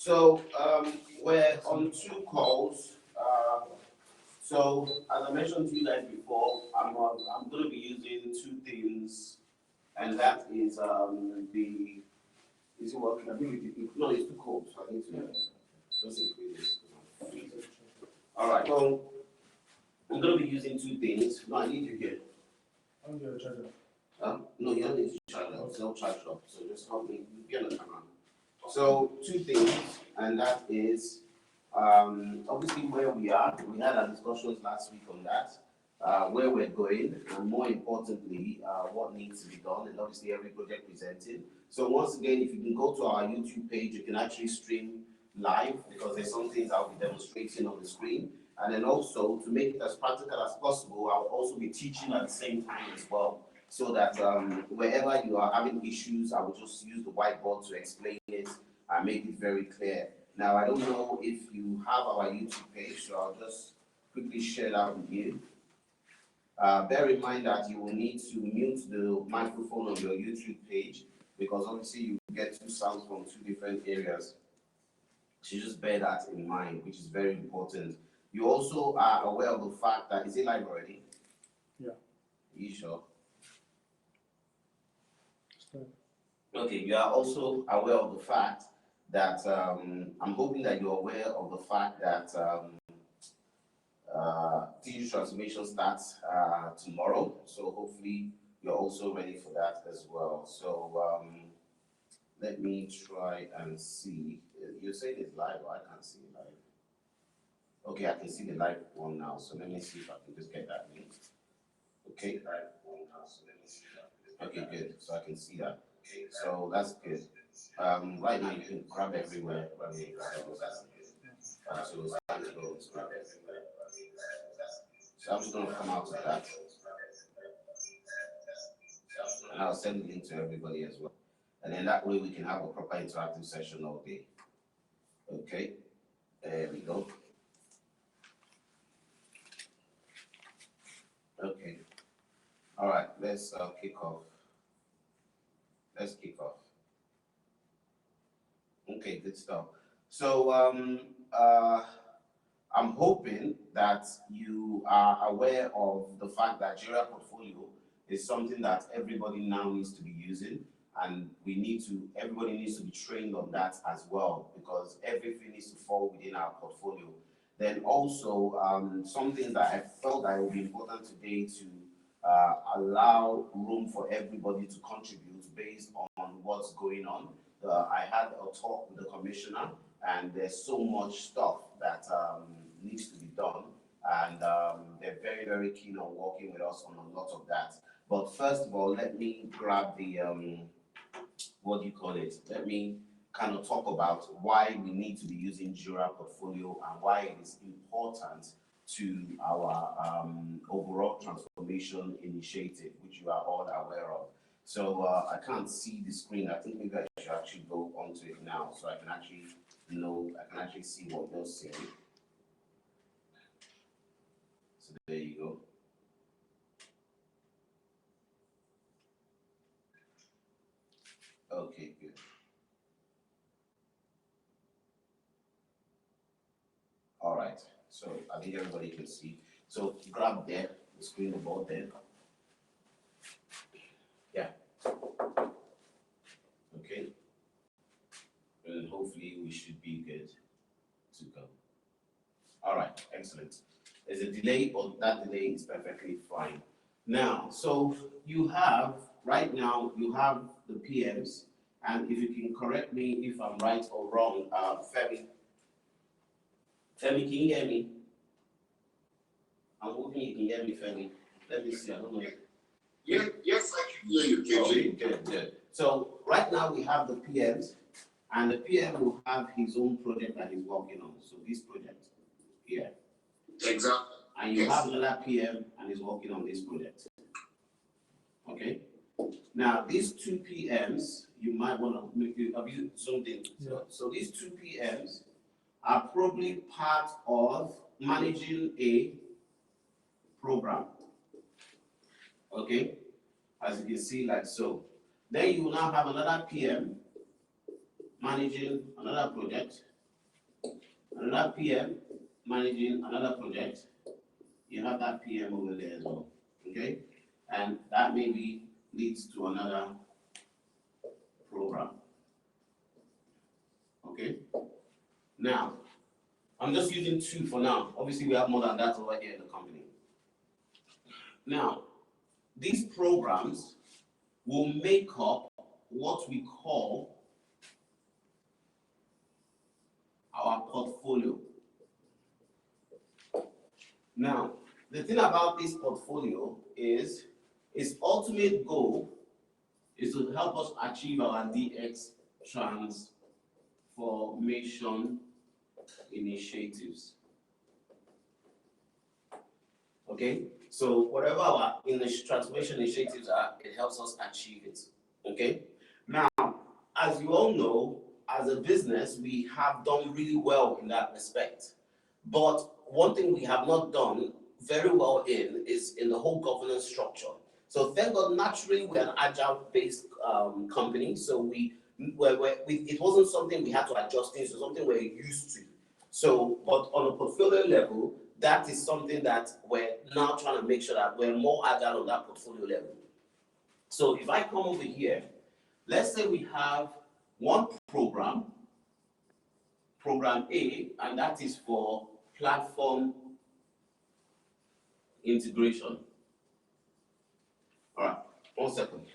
So we're on two calls. So as I mentioned to you guys before, I'm going to be using two things, and that is the is it working? I think no, it's too cold, so I need to just increase this. All right. So I'm going to be using two things. No, I need you here. I'm going to charge it. No, you don't need to charge it. It's no charge up. So just help me get on the camera. So two things, and that is obviously where we are. We had our discussions last week on that, where we're going, and more importantly, what needs to be done, and obviously every project presented. So once again, if you can go to our YouTube page, you can actually stream live because there's some things I'll be demonstrating on the screen. And then also, to make it as practical as possible, I'll also be teaching at the same time as well, so that wherever you are having issues, I will just use the whiteboard to explain it and make it very clear. Now, I don't know if you have our YouTube page, so I'll just quickly share that with you. Bear in mind that you will need to mute the microphone on your YouTube page because obviously you get two sounds from two different areas. So just bear that in mind, which is very important. You also are aware of the fact that, is it live already? Yeah. Are you sure? Okay, you are also aware of the fact that, I'm hoping that you're aware of the fact that digital transformation starts tomorrow. So hopefully you're also ready for that as well. So let me try and see. You're saying it's live, or I can't see it live. Okay, I can see the live one now. So let me see if I can just get that link. Okay, live one now. So let me see that. Okay, good. So I can see that. Okay, so that's good. Right now you can grab everywhere. So it's time to go to grab everywhere. So I'm just going to come out of that. And I'll send the link to everybody as well. And then that way we can have a proper interactive session all day. Okay, there we go. Okay. All right, let's kick off. Let's kick off. Okay, good stuff. So I'm hoping that you are aware of the fact that Jira Portfolio is something that everybody now needs to be using, and everybody needs to be trained on that as well, because everything needs to fall within our portfolio. Then also, something that I felt that it would be important today to allow room for everybody to contribute based on what's going on. I had a talk with the commissioner, and there's so much stuff that needs to be done, and they're very, very keen on working with us on a lot of that. But first of all, let me grab the, what do you call it? Let me kind of talk about why we need to be using Jira Portfolio and why it is important to our overall transformation initiative, which you are all aware of. So I can't see the screen. I think maybe I should actually go onto it now so I can actually see what you're seeing. So there you go. Okay, good. All right, so I think everybody can see. So grab there, the screen, the board there. Yeah. Okay. And hopefully we should be good to go. All right, excellent. There's a delay, but that delay is perfectly fine. Now, so right now, you have the PMs, and if you can correct me if I'm right or wrong, Femi, can you hear me? I'm hoping you can hear me, Femi. Let me see, I don't know. Yes, I can hear you, KG. Okay, good. So right now we have the PMs, and the PM will have his own project that he's working on. So this project here. Exactly. And you have another PM and he's working on this project. Okay? Now these two PMs, you might want to have you something. Yeah. So these two PMs are probably part of managing a program. Okay? As you can see, like so. Then you will now have another PM managing another project. Another PM managing another project. You have that PM over there as well, okay? And that maybe leads to another program, okay? Now, I'm just using 2 for now. Obviously, we have more than that over here in the company. Now, these programs will make up what we call our portfolio. Now, the thing about this portfolio is its ultimate goal is to help us achieve our DX transformation initiatives. Okay, so whatever our transformation initiatives are, it helps us achieve it. Okay, now, as you all know, as a business, we have done really well in that respect. But one thing we have not done very well is in the whole governance structure. So thank God, naturally, we're an agile-based company, so it wasn't something we had to adjust to, so something we're used to. So, but on a portfolio level, that is something that we're now trying to make sure that we're more agile on that portfolio level. So if I come over here, let's say we have one program A, and that is for platform integration. All right, 1 second.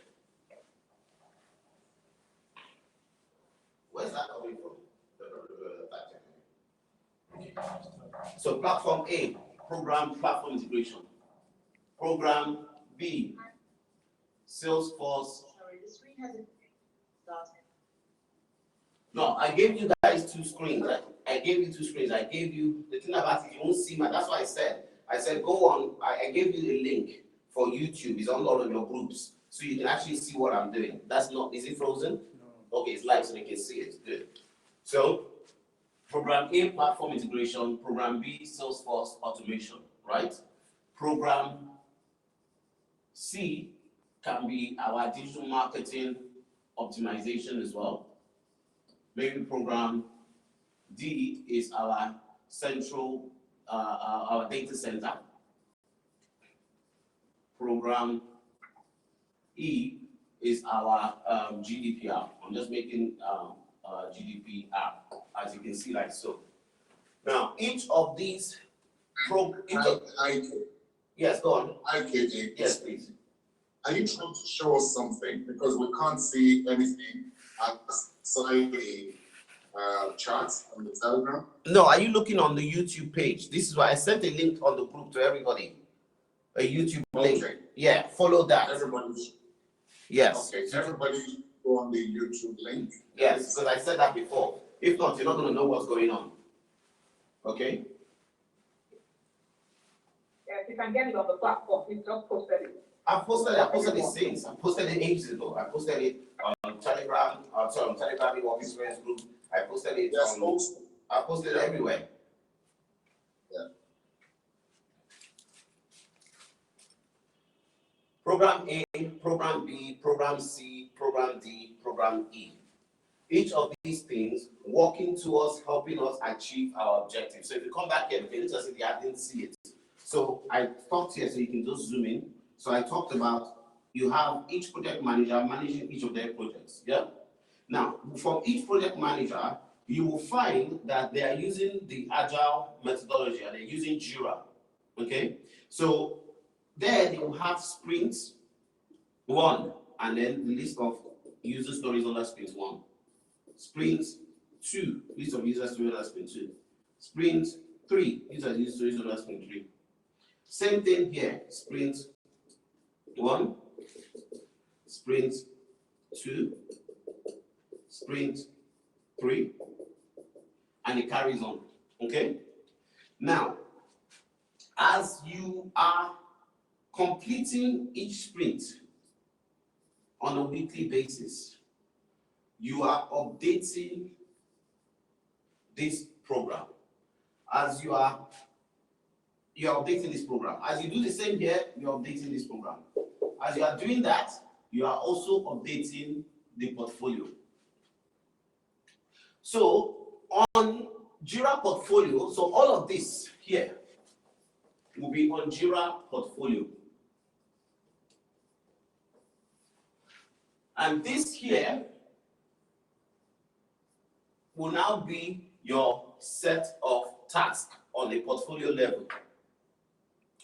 Where's that coming from? So platform A, program platform integration. Program B, Salesforce. Sorry, the screen hasn't started. No, I gave you guys 2 screens. I gave you 2 screens. I gave you the thing about it. You won't see that's why I said go on. I gave you a link for YouTube. It's on all of your groups, so you can actually see what I'm doing. That's not. Is it frozen? No. Okay, it's live, so they can see it. Good. So, program A, platform integration. Program B, Salesforce automation. Right. Program C can be our digital marketing optimization as well. Maybe program D is our central, our data center. Program E is our GDPR. I'm just making GDPR, as you can see, like so. Now, each of these yes, go on. KJ. Yes, please. Are you trying to show us something? Because we can't see anything outside the charts on the Telegram. No, are you looking on the YouTube page? This is why I sent a link on the group to everybody. A YouTube link. Okay. Yeah, follow that. Everybody. Yes. Okay, everybody go on the YouTube link. Yes, because I said that before. If not, you're not going to know what's going on. Okay? Yes, you can get it on the platform. We just posted it. I posted it since. I posted it ages ago. I posted it on Telegram, on Telegram in Work Experience Group. I posted it I posted it everywhere. Yeah. Program A, Program B, Program C, Program D, Program E. Each of these things working towards helping us achieve our objectives. So if you come back here, okay, let's just say I didn't see it. So I talked here so you can just zoom in. So I talked about you have each project manager managing each of their projects. Yeah. Now, from each project manager, you will find that they are using the agile methodology and they're using Jira. Okay. So there they will have sprints 1, and then the list of user stories under sprint 1. Sprint 2, list of user stories under sprint 2. Sprint 3, user stories under sprint 3. Same thing here. Sprint 1, sprint 2, sprint 3, and it carries on. Okay? Now, as you are completing each sprint on a weekly basis, you are updating this program. As you are updating this program. As you do the same here, you're updating this program. As you are doing that, you are also updating the portfolio. So on Jira portfolio, so all of this here will be on Jira portfolio. And this here will now be your set of tasks on a portfolio level.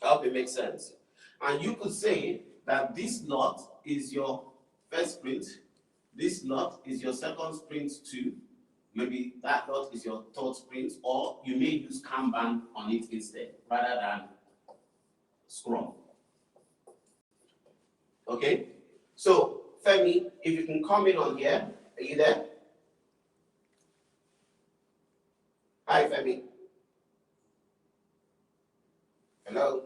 I hope it makes sense. And you could say that this lot is your first sprint, this lot is your second sprint too, maybe that lot is your third sprint, or you may use Kanban on it instead, rather than Scrum. Okay? So, Femi, if you can come in on here, are you there? Hi, Femi. Hello?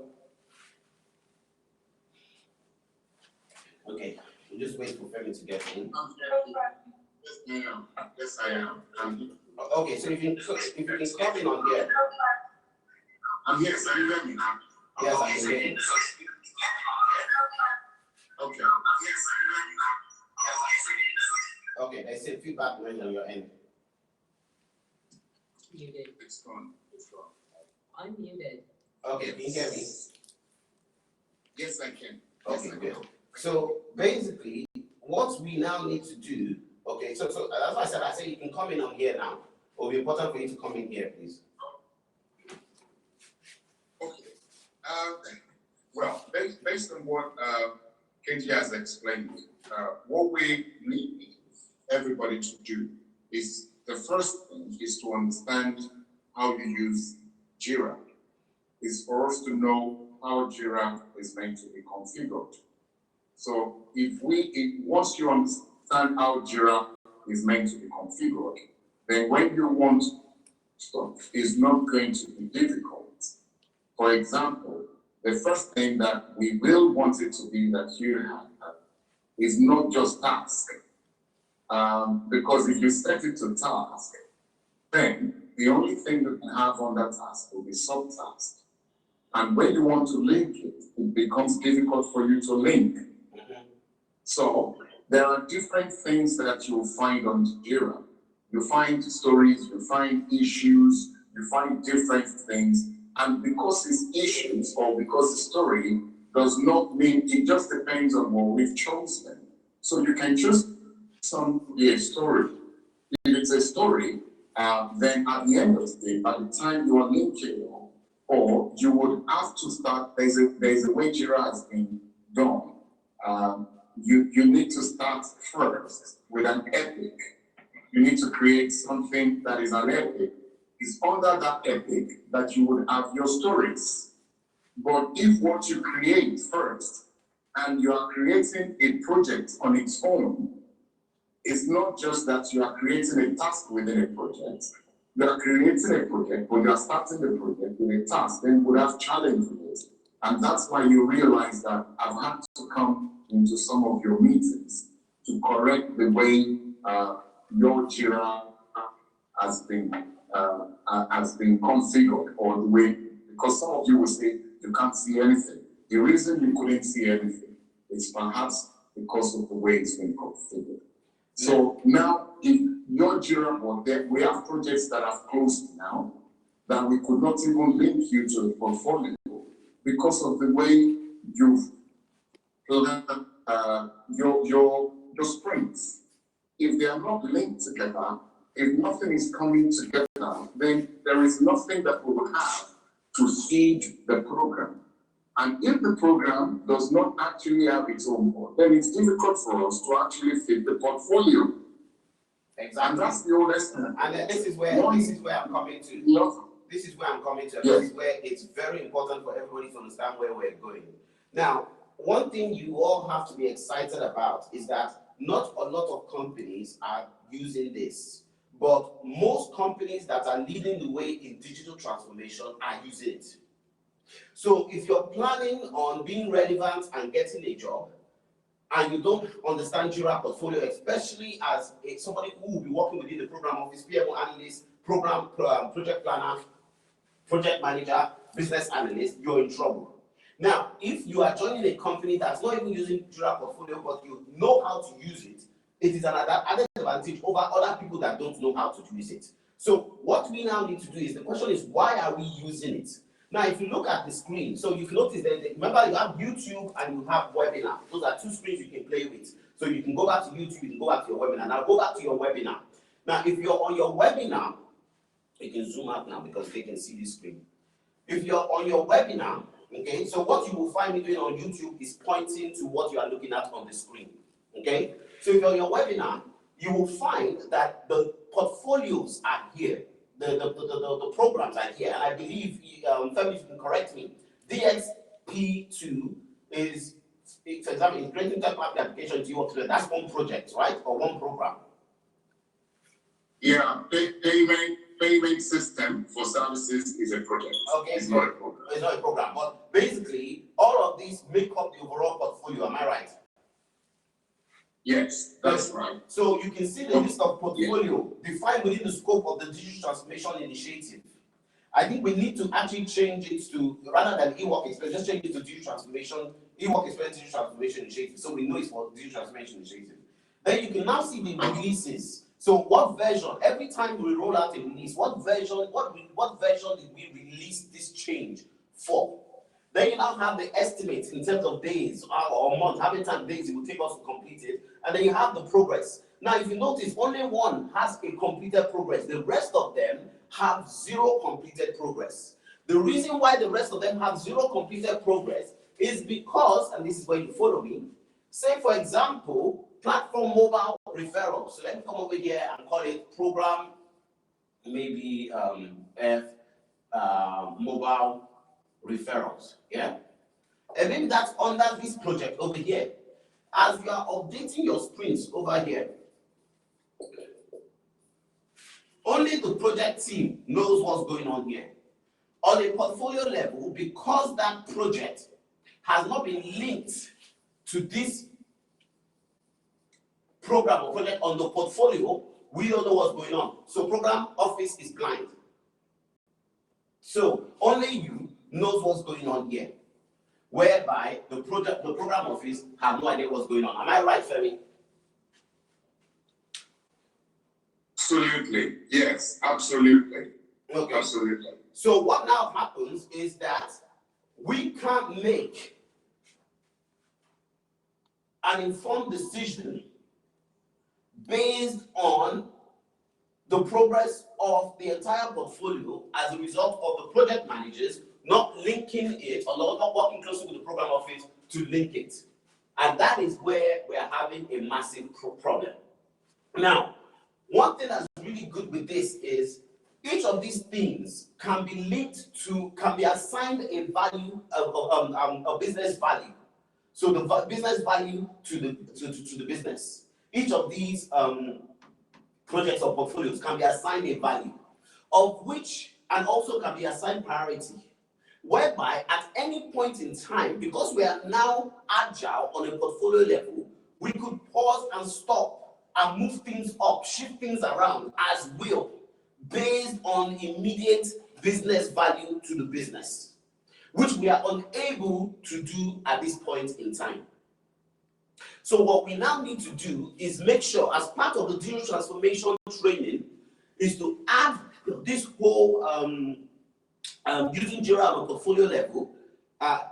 Okay, we'll just wait for Femi to get in. Yes, I am. Okay, so if you can come in on here. I'm here, so you hear me? Yes, I can hear you. Okay. Okay, I said feedback noise on your end. Muted. It's gone. Unmuted. Okay, can you hear me? Yes, I can. Okay, good. So basically, what we now need to do, okay, so that's why I said you can come in on here now. It will be important for you to come in here, please. Okay. Well, based on what KG has explained, what we need everybody to do is, the first thing is to understand how you use Jira. Is for us to know how Jira is meant to be configured. So once you understand how Jira is meant to be configured, then when you want stuff, it's not going to be difficult. For example, the first thing that we will want it to be that you have is not just task. Because if you set it to task, then the only thing you can have on that task will be subtask. And when you want to link it, it becomes difficult for you to link. So there are different things that you'll find on Jira. You find stories, you find issues, you find different things. And because it's issues or because it's story does not mean, it just depends on what we've chosen. So you can choose some to be a story. If it's a story, then at the end of the day, by the time you are linking, or you would have to start, there's a way Jira has been done. You need to start first with an epic. You need to create something that is an epic. It's under that epic that you would have your stories. But if what you create first, and you are creating a project on its own, it's not just that you are creating a task within a project. You are creating a project, but you are starting the project with a task, then you would have challenges. And that's why you realize that I've had to come into some of your meetings to correct the way your Jira has been configured, or the way, because some of you will say you can't see anything. The reason you couldn't see anything is perhaps because of the way it's been configured. So now, if your Jira board, we have projects that have closed now that we could not even link you to the portfolio because of the way you've planned your sprints. If they are not linked together, if nothing is coming together, then there is nothing that we will have to feed the program. And if the program does not actually have its own board, then it's difficult for us to actually feed the portfolio. Exactly. And that's the oldest thing. And this is where I'm coming to. Yes. This is where I'm coming to. Yes. This is where it's very important for everybody to understand where we're going. Now, one thing you all have to be excited about is that not a lot of companies are using this, but most companies that are leading the way in digital transformation are using it. So if you're planning on being relevant and getting a job, and you don't understand Jira portfolio, especially as somebody who will be working within the program office, PMO analyst, program project planner, project manager, business analyst, you're in trouble. Now, if you are joining a company that's not even using Jira portfolio, but you know how to use it, it is an added advantage over other people that don't know how to use it. So what we now need to do is, the question is, why are we using it? Now, if you look at the screen, so you've noticed that, remember, you have YouTube and you have webinar. Those are two screens you can play with. So you can go back to YouTube, you can go back to your webinar. Now go back to your webinar. Now, if you're on your webinar, you can zoom out now because they can see this screen. If you're on your webinar, okay, so what you will find me doing on YouTube is pointing to what you are looking at on the screen, okay? So if you're on your webinar, you will find that the portfolios are here. The programs are here. And I believe, Femi, you can correct me, DXP2 is, for example, integrating third-party application to your, that's one project, right? Or one program. Yeah, payment system for services is a project. Okay, it's not a program. It's not a program, but basically, all of these make up the overall portfolio. Am I right? Yes, that's right. So you can see the list of portfolio defined within the scope of the digital transformation initiative. I think we need to actually change it to, rather than e-work experience, just change it to digital transformation, e-work experience digital transformation initiative. So we know it's for digital transformation initiative. Then you can now see the releases. So what version, every time we roll out a release, what version did we release this change for? Then you now have the estimates in terms of days or months, how many days it will take us to complete it, and then you have the progress. Now, if you notice, only one has a completed progress. The rest of them have zero completed progress. The reason why the rest of them have zero completed progress is because, and this is where you follow me, say for example, platform mobile referrals. So let me come over here and call it program, maybe mobile referrals, yeah? And then that's under this project over here. As you are updating your sprints over here, only the project team knows what's going on here. On a portfolio level, because that project has not been linked to this program or project on the portfolio, we don't know what's going on. So program office is blind. So only you knows what's going on here, whereby the program office have no idea what's going on. Am I right, Femi? Absolutely, yes, absolutely. Okay. Absolutely. So what now happens is that we can't make an informed decision based on the progress of the entire portfolio as a result of the project managers not linking it or not working closely with the program office to link it. And that is where we are having a massive problem. Now, one thing that's really good with this is each of these things can be linked to, can be assigned a value, a business value. So the business value to the business. Each of these projects or portfolios can be assigned a value, of which, and also can be assigned priority, whereby at any point in time, because we are now agile on a portfolio level, we could pause and stop and move things up, shift things around as will, based on immediate business value to the business, which we are unable to do at this point in time. So what we now need to do is make sure, as part of the digital transformation training, is to add this whole using Jira on a portfolio level,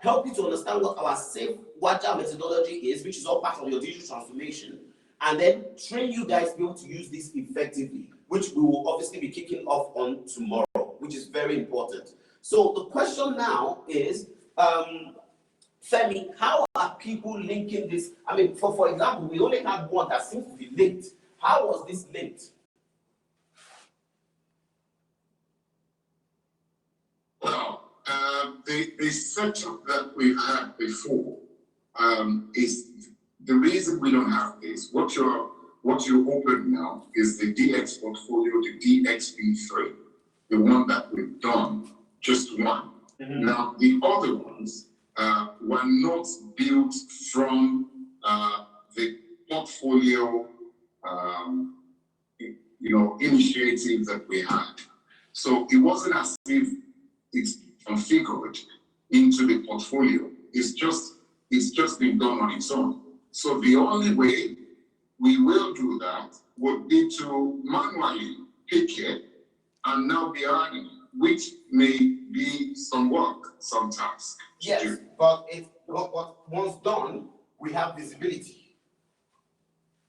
help you to understand what our safe agile methodology is, which is all part of your digital transformation, and then train you guys to be able to use this effectively, which we will obviously be kicking off on tomorrow, which is very important. So the question now is, Femi, how are people linking this? I mean, for example, we only have one that seems to be linked. How was this linked? Well, the setup that we've had before is the reason we don't have this. What you open now is the DX portfolio, the DXP3, the one that we've done, just one. Mm-hmm. Now the other ones were not built from the portfolio, initiatives that we had. So it wasn't as if it's configured into the portfolio. It's just been done on its own. So the only way we will do that would be to manually pick it and now be earning, which may be some work sometimes. to Yes, do. but once done, we have visibility,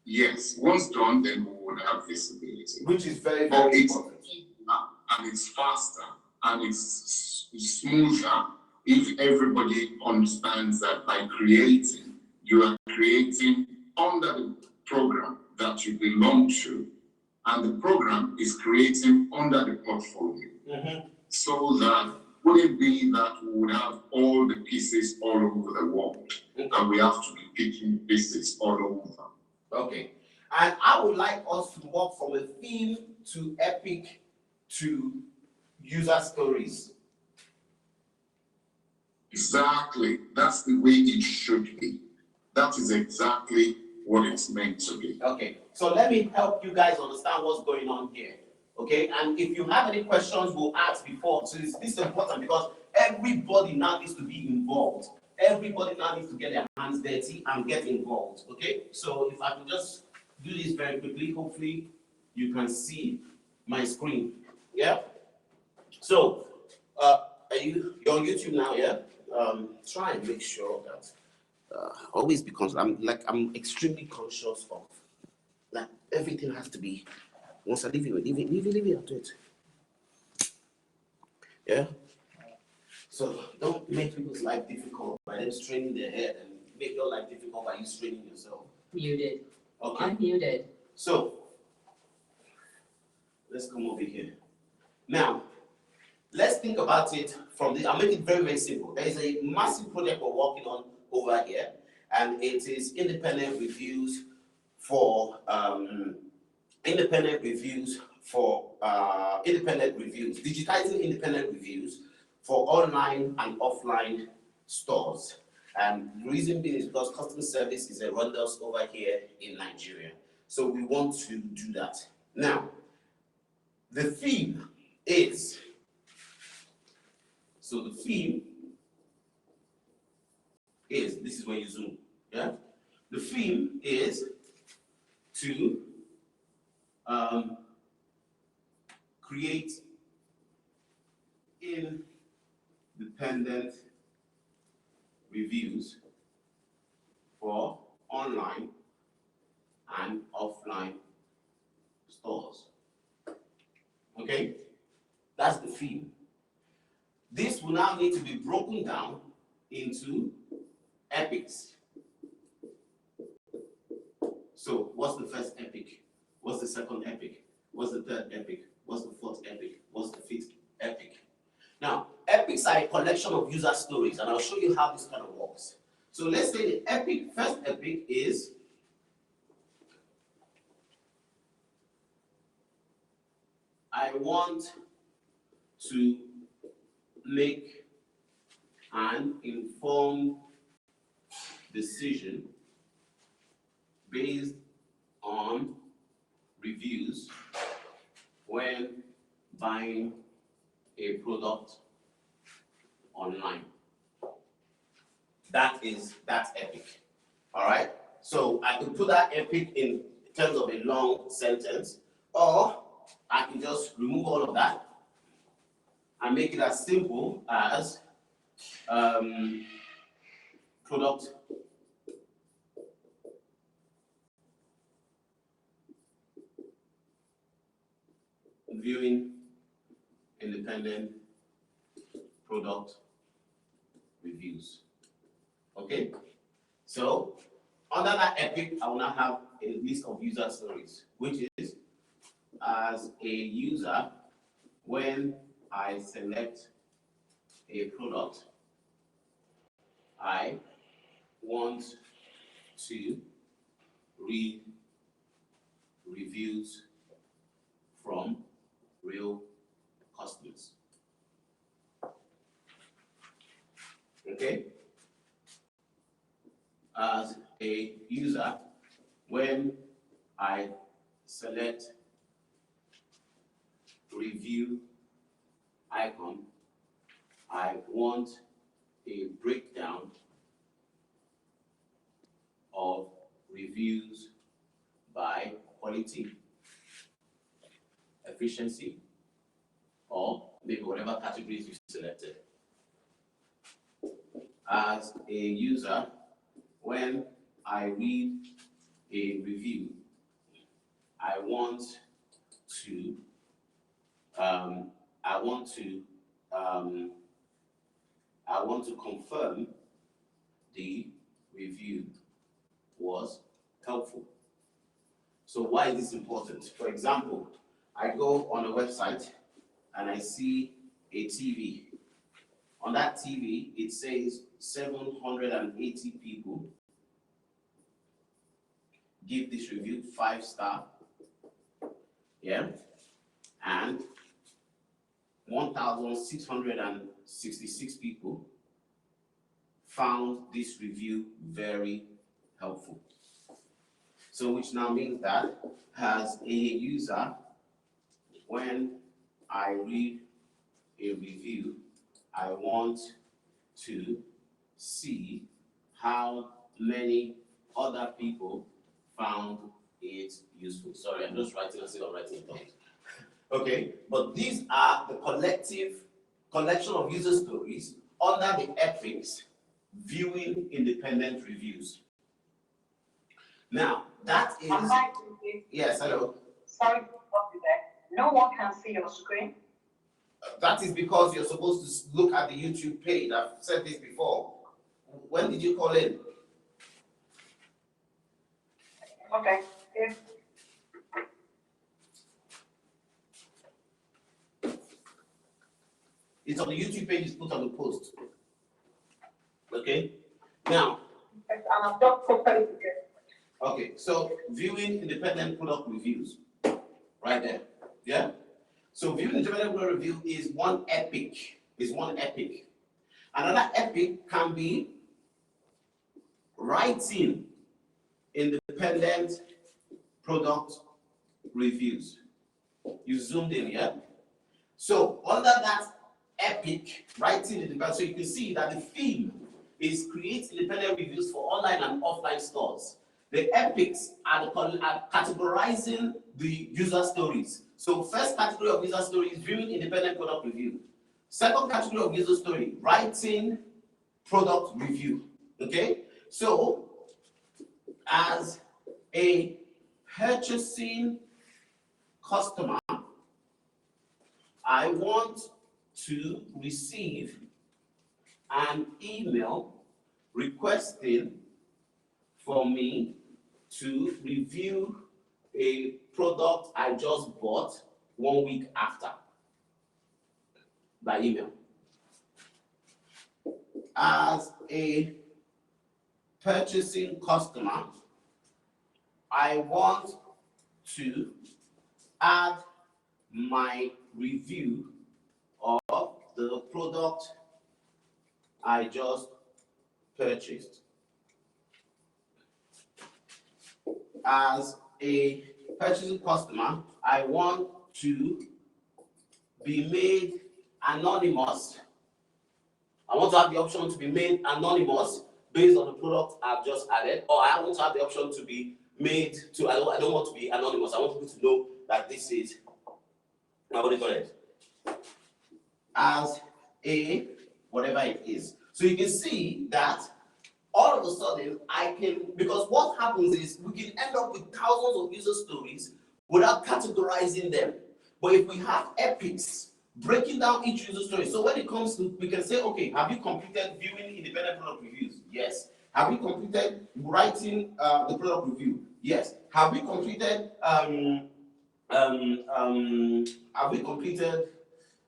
Yes, once done, then we would have visibility. which is very, But very it's important. and it's faster and it's smoother if everybody understands that by creating, you are creating under the program that you belong to, and the program is creating under the portfolio. So that wouldn't be that we would have all the pieces all over the world, and we have to be picking pieces all over. Okay, and I would like us to walk from a theme to epic to user stories. Exactly. That's the way it should be. That is exactly what it's meant to be. Okay, so let me help you guys understand what's going on here. Okay, and if you have any questions, we'll ask before. So this is important because everybody now needs to be involved. Everybody now needs to get their hands dirty and get involved. Okay, so if I can just do this very quickly, hopefully you can see my screen. Yeah. So, you're on YouTube now, yeah? Try and make sure that always because I'm extremely conscious of like everything has to be once I leave it, I'll do it. Yeah. So don't make people's life difficult by them straining their head and make your life difficult by you straining yourself. Muted. Okay. I'm muted. So let's come over here. Now, let's think about it from the, I'll make it very, very simple. There is a massive project we're working on over here, and it is independent reviews for digitizing independent reviews for online and offline stores. And the reason being is because customer service is horrendous over here in Nigeria. So we want to do that. Now, the theme is, this is where you zoom, yeah? The theme is to create independent reviews for online and offline stores. Okay? That's the theme. This will now need to be broken down into epics. So, what's the first epic? What's the second epic? What's the third epic? What's the fourth epic? What's the fifth epic? Now, epics are a collection of user stories, and I'll show you how this kind of works. So let's say the first epic is I want to make an informed decision based on reviews when buying a product online. That's epic. All right. So I can put that epic in terms of a long sentence, or I can just remove all of that and make it as simple as product viewing independent product reviews. Okay? So, under that epic, I will now have a list of user stories, which is as a user, when I select a product, I want to read reviews from real customers. Okay? As a user, when I select review icon, I want a breakdown of reviews by quality, efficiency, or maybe whatever categories you selected. As a user, when I read a review, I want to confirm the review was helpful. So why is this important? For example, I go on a website and I see a TV. On that TV, it says 780 people give this review 5-star. Yeah, and 1,666 people found this review very helpful. So which now means that as a user, when I read a review, I want to see how many other people found it useful. Sorry, I'm just writing as if I'm writing it down. Okay, but these are the collection of user stories under the ethics viewing independent reviews. Now, that is. Yes, hello. Sorry to stop you there. No one can see your screen. That is because you're supposed to look at the YouTube page. I've said this before. When did you call in? Okay. If It's on the YouTube page, it's put on the post. Okay? Now, And I've just posted it again. okay, so viewing independent product reviews. Right there. Yeah? So viewing independent product review is one epic. Another epic can be writing independent product reviews. You zoomed in, yeah? So under that epic, writing independent, so you can see that the theme is create independent reviews for online and offline stores. The epics are categorizing the user stories. So first category of user story is viewing independent product review. Second category of user story, writing product review. Okay? So as a purchasing customer, I want to receive an email requesting for me to review a product I just bought 1 week after by email. As a purchasing customer, I want to add my review of the product I just purchased. As a purchasing customer, I want to be made anonymous. I want to have the option to be made anonymous based on the product I've just added, or I want to have the option to be made to, I don't want to be anonymous. I want people to know that this is, what do you call it? As a, whatever it is. So you can see that all of a sudden I can, because what happens is we can end up with thousands of user stories without categorizing them. But if we have epics breaking down each user story, so when it comes to, we can say, okay, have you completed viewing independent product reviews? Yes. Have you completed writing the product review? Yes. Have we completed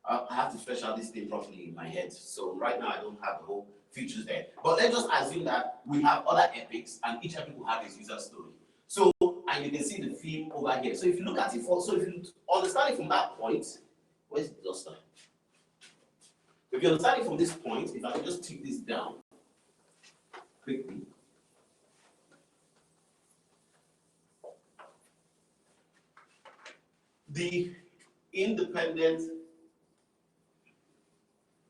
I have to flesh out this thing properly in my head. So right now I don't have the whole features there. But let's just assume that we have other epics and each epic will have its user story. So, and you can see the theme over here. So if you look at it so if you understand it from that point, where's the duster? If you understand it from this point, if I can just take this down quickly. The independent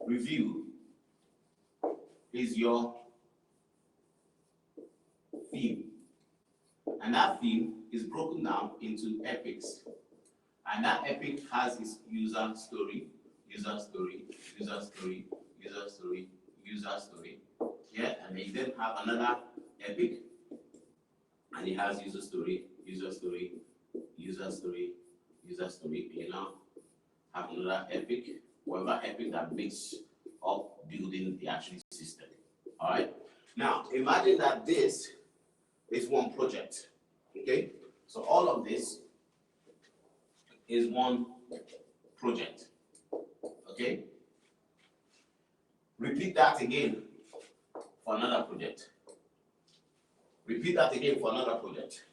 review is your theme. And that theme is broken down into epics. And that epic has its user story. user story, user story, user story, user story. Yeah, and then you then have another epic, and it has user story, user story, user story, user story. You now have another epic, whatever epic that makes up building the actual system. All right. Now imagine that this is one project. Okay. So all of this is one project. Okay. Repeat that again for another project. Repeat that again for another project.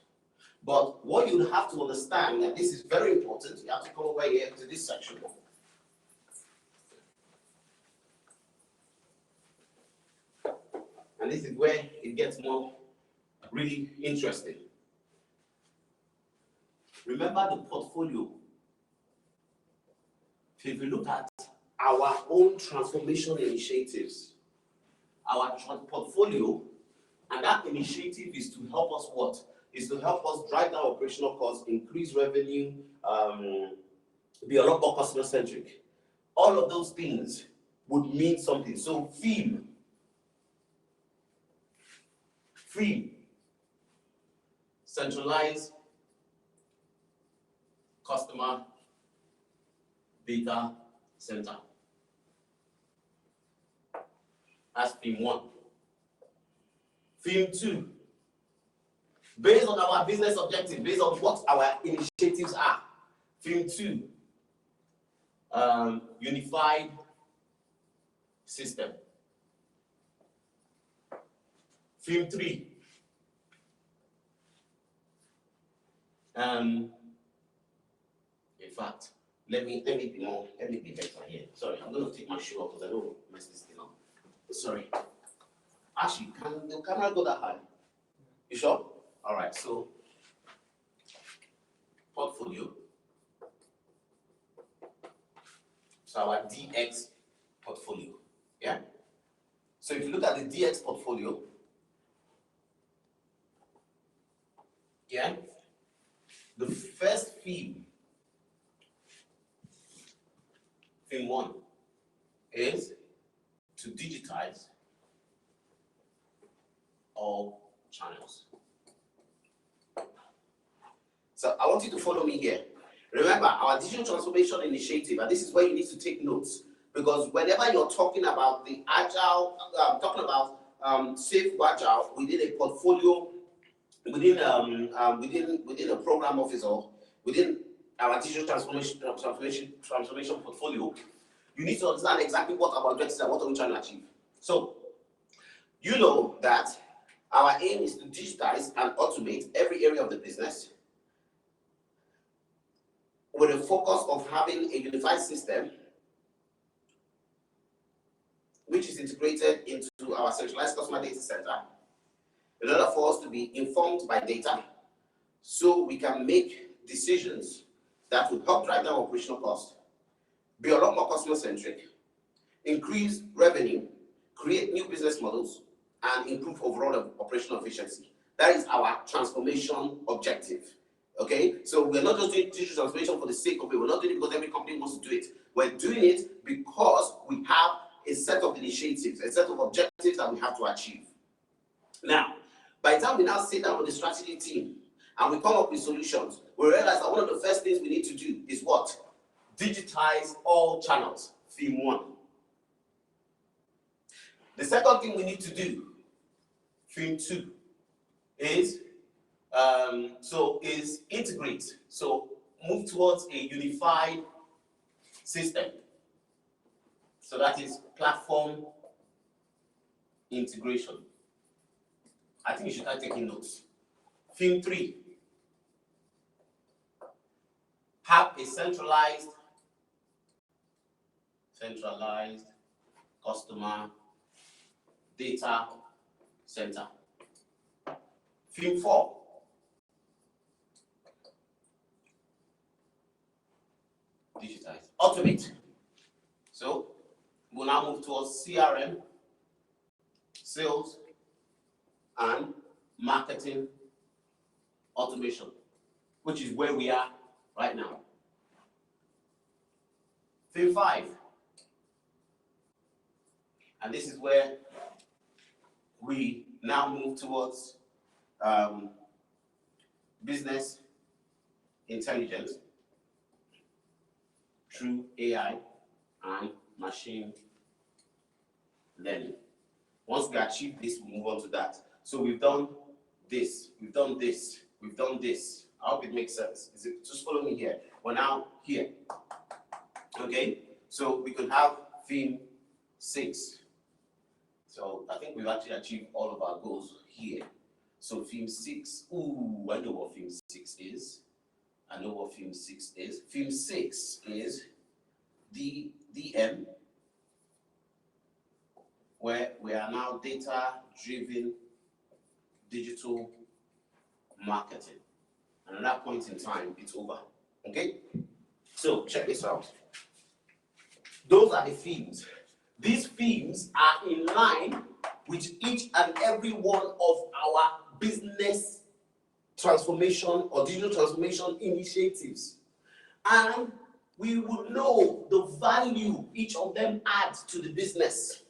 But what you have to understand, and this is very important, you have to come over here to this section. And this is where it gets more really interesting. Remember the portfolio. If you look at our own transformation initiatives, our portfolio, and that initiative is to help us what? Is to help us drive down operational costs, increase revenue, be a lot more customer centric. All of those things would mean something. So theme, centralized customer data center. That's theme 1. Theme 2, based on our business objective, based on what our initiatives are. Theme 2, unified system. Theme 3, in fact, let me be better here. Sorry, I'm going to take my shoe off because I don't mess this thing up. Sorry. Actually, can the camera go that high? You sure? All right. So, portfolio. So our DX portfolio. Yeah. So if you look at the DX portfolio, yeah, the first theme 1, is to digitize all channels. So I want you to follow me here. Remember, our digital transformation initiative, and this is where you need to take notes, because whenever you're talking about the agile, talking about safe agile within a portfolio, within a program office or within our digital transformation portfolio, you need to understand exactly what our objectives are, what are we trying to achieve. So, you know that our aim is to digitize and automate every area of the business with a focus of having a unified system which is integrated into our centralized customer data center in order for us to be informed by data so we can make decisions that will help drive down operational costs, be a lot more customer centric, increase revenue, create new business models, and improve overall operational efficiency. That is our transformation objective. Okay, so we're not just doing digital transformation for the sake of it. We're not doing it because every company wants to do it. We're doing it because we have a set of initiatives, a set of objectives that we have to achieve. Now, by the time we now sit down with the strategy team and we come up with solutions, we realize that one of the first things we need to do is what? Digitize all channels, theme 1. The second thing we need to do, theme 2, is integrate. So move towards a unified system. So that is platform integration. I think you should start taking notes. Theme 3, have a centralized customer data center. Theme 4, digitize, automate. So we'll now move towards CRM, sales, and marketing automation, which is where we are right now. Theme 5, And this is where we now move towards business intelligence through AI and machine learning. Once we achieve this, we move on to that. So we've done this, we've done this, we've done this. I hope it makes sense. Is it just follow me here? We're now here. Okay? So we could have theme 6. So I think we've actually achieved all of our goals here. So theme 6, ooh, I know what theme 6 is. I know what theme 6 is. Theme 6 is DM, where we are now data-driven digital marketing. And at that point in time, it's over. Okay? So check this out. Those are the themes. These themes are in line with each and every one of our business transformation or digital transformation initiatives. And we will know the value each of them adds to the business.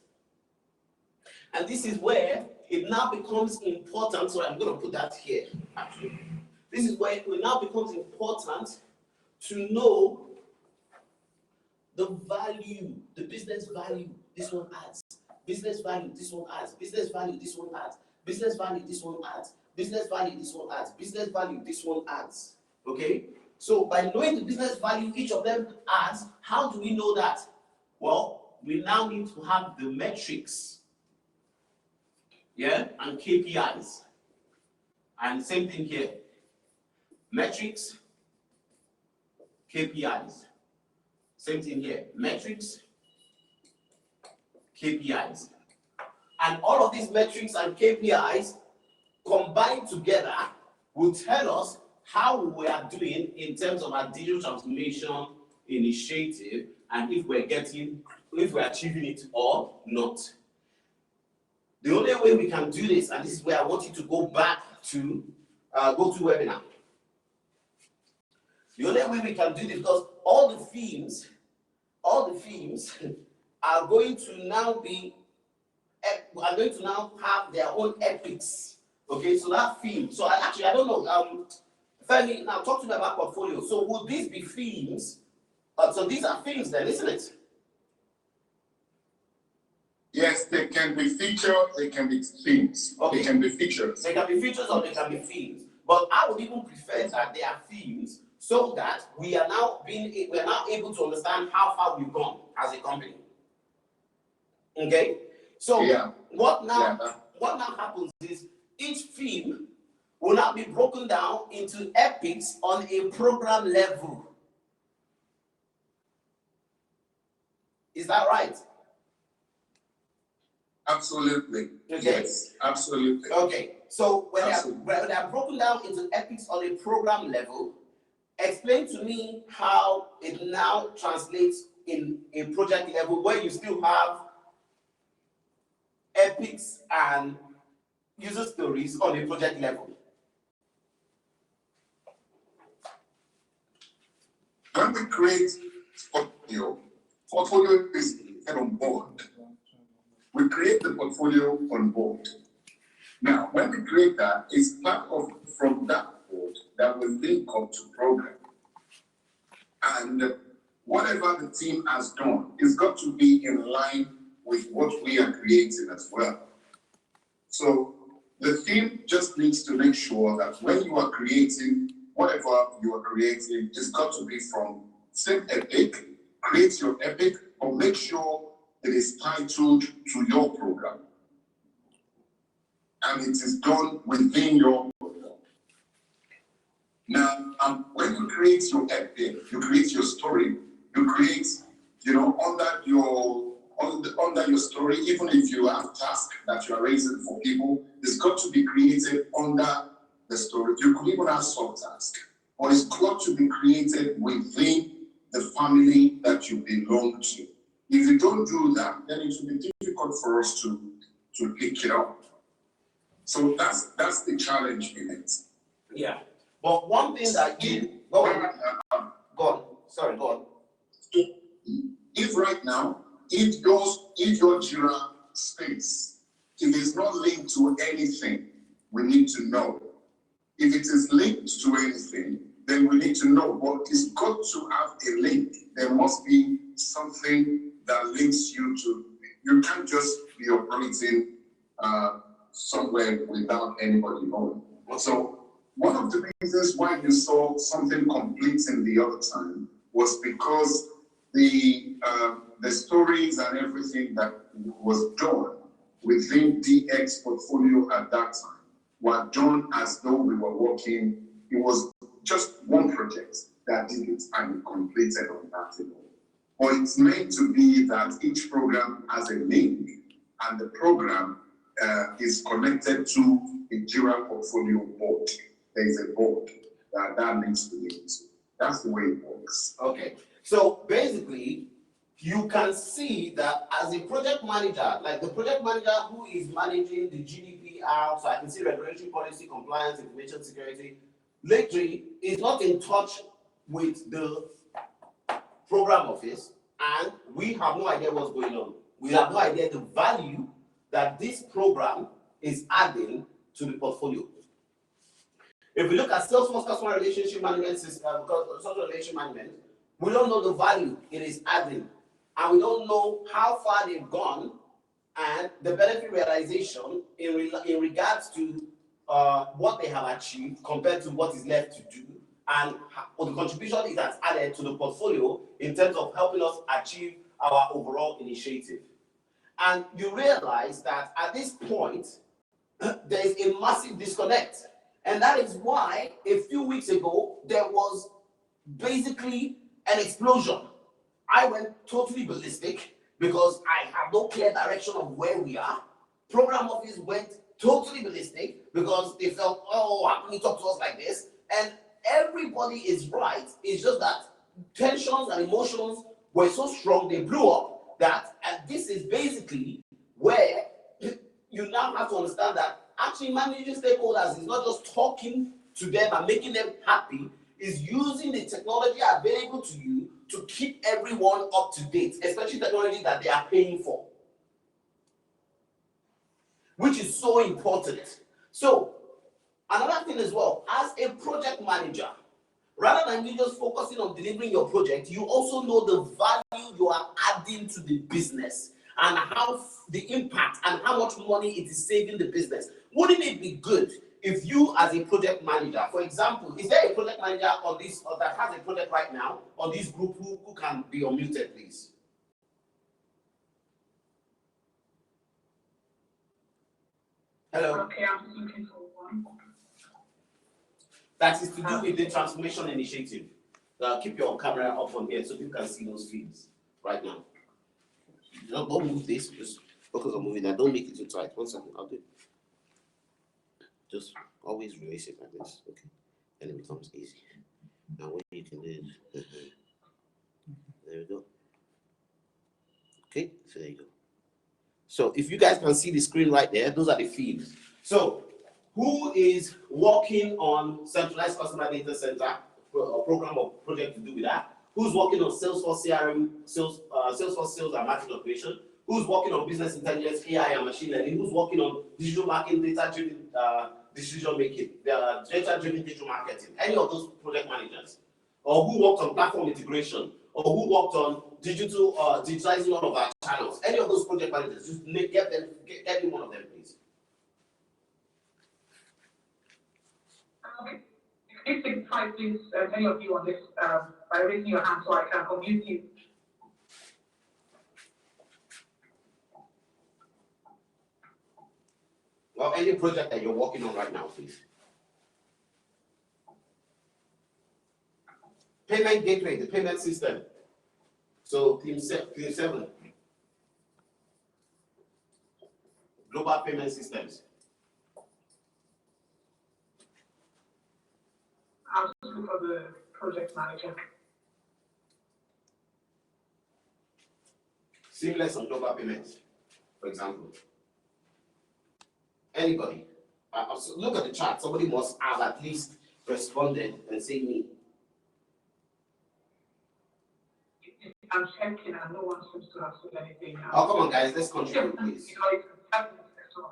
And this is where it now becomes important. So I'm going to put that here, actually. This is where it now becomes important to know the value, the business value this one adds. Business value, this one adds. Business value, this one adds. Business value, this one adds. Business value, this one adds. Business value, this one adds. Okay? So by knowing the business value each of them adds, how do we know that? Well, we now need to have the metrics, yeah, and KPIs. And same thing here. Metrics, KPIs. Same thing here. Metrics, KPIs. And all of these metrics and KPIs combined together will tell us how we are doing in terms of our digital transformation initiative and if we're achieving it or not. The only way we can do this, and this is where I want you to go back to GoToWebinar. The only way we can do this, because all the themes are going to now have their own epics. Okay, so that theme. So I don't know. Femi, now talk to me about portfolio. So would these be themes? So these are themes then, isn't it? Yes, they can be features, they can be themes. Okay. They can be features. They can be features or they can be themes. But I would even prefer that they are themes so that we are now able to understand how far we've gone as a company. Okay? So what now happens is each theme will now be broken down into epics on a program level. Is that right? Absolutely. Okay. Yes, absolutely. Okay, so when they are broken down into epics on a program level, explain to me how it now translates in a project level where you still have epics and user stories on a project level. When we create portfolio is on board. We create the portfolio on board. Now, when we create that, it's part of from that board that will link up to program. And whatever the team has done, it's got to be in line with what we are creating as well. So the team just needs to make sure that when you are creating, whatever you are creating, it's got to be from same epic, create your epic, or make sure it is titled to your program. And it is done within your program. Now, when you create your epic, you create your story, you create, under your story, even if you have tasks that you are raising for people, it's got to be created under the story. You could even have subtasks, or it's got to be created within the family that you belong to. If you don't do that, then it will be difficult for us to pick it up. So that's the challenge in it. Yeah. But one thing that you go on. If right now, if your Jira space. If it's not linked to anything, we need to know. If it is linked to anything, then we need to know. But it's got to have a link. There must be something that links you to. You can't just be operating somewhere without anybody knowing. So one of the reasons why you saw something complete in the other time was because the stories and everything that was done within DX portfolio at that time were done as though we were working. It was just one project that did it and it completed on that alone. But it's meant to be that each program has a link and the program is connected to a Jira portfolio board. There is a board that links to it. That's the way it works. Okay, so basically, you can see that as a project manager, like the project manager who is managing the GDPR, so I can see regulatory policy, compliance, information security, literally is not in touch with the program office, and we have no idea what's going on. We have no idea the value that this program is adding to the portfolio. If we look at Salesforce customer relationship management system, customer relationship management, we don't know the value it is adding, and we don't know how far they've gone and the benefit realization in regards to what they have achieved compared to what is left to do, and the contribution it has added to the portfolio in terms of helping us achieve our overall initiative. And you realize that at this point, there is a massive disconnect. And that is why a few weeks ago, there was basically an explosion. I went totally ballistic because I have no clear direction of where we are. Program office went totally ballistic because they felt, oh, how can you talk to us like this? And everybody is right. It's just that tensions and emotions were so strong, they blew up that, and this is basically where you now have to understand that actually managing stakeholders is not just talking to them and making them happy, is using the technology available to you to keep everyone up to date, especially technology that they are paying for, which is so important. So another thing as well, as a project manager, rather than you just focusing on delivering your project, you also know the value you are adding to the business and how the impact and how much money it is saving the business. Wouldn't it be good if you as a project manager, for example, is there a project manager on this or that has a project right now on this group who can be unmuted, please? Hello. Okay, I'm just looking for one. That is to do with the transformation initiative. Keep your camera up on here so you can see those feeds right now. Don't move this, just focus on moving that. Don't make it too tight. 1 second, I'll do it. Just always release it like this, okay? And it becomes easy. Now what you can do is, there we go. Okay, so there you go. So if you guys can see the screen right there, those are the feeds. So who is working on centralized customer data center, a program or project to do with that? Who's working on Salesforce CRM, Salesforce sales and marketing operation? Who's working on business intelligence, AI and machine learning? Who's working on digital marketing, data-driven decision making, data-driven digital marketing? Any of those project managers? Or who worked on platform integration? Or who worked on digitizing all of our channels? Any of those project managers? Just get me one of them, please. Okay. If you try, please, many of you on this, by raising your hand so I can unmute you. Well, any project that you're working on right now, please. Payment gateway, the payment system. So team 7. Global payment systems. I'm just looking for the project manager. Seamless on global payments, for example. Anybody? So look at the chat. Somebody must have at least responded and say me. I'm checking and no one seems to have said anything. Oh, come on, guys, let's contribute, please. You know, it's happening next to us.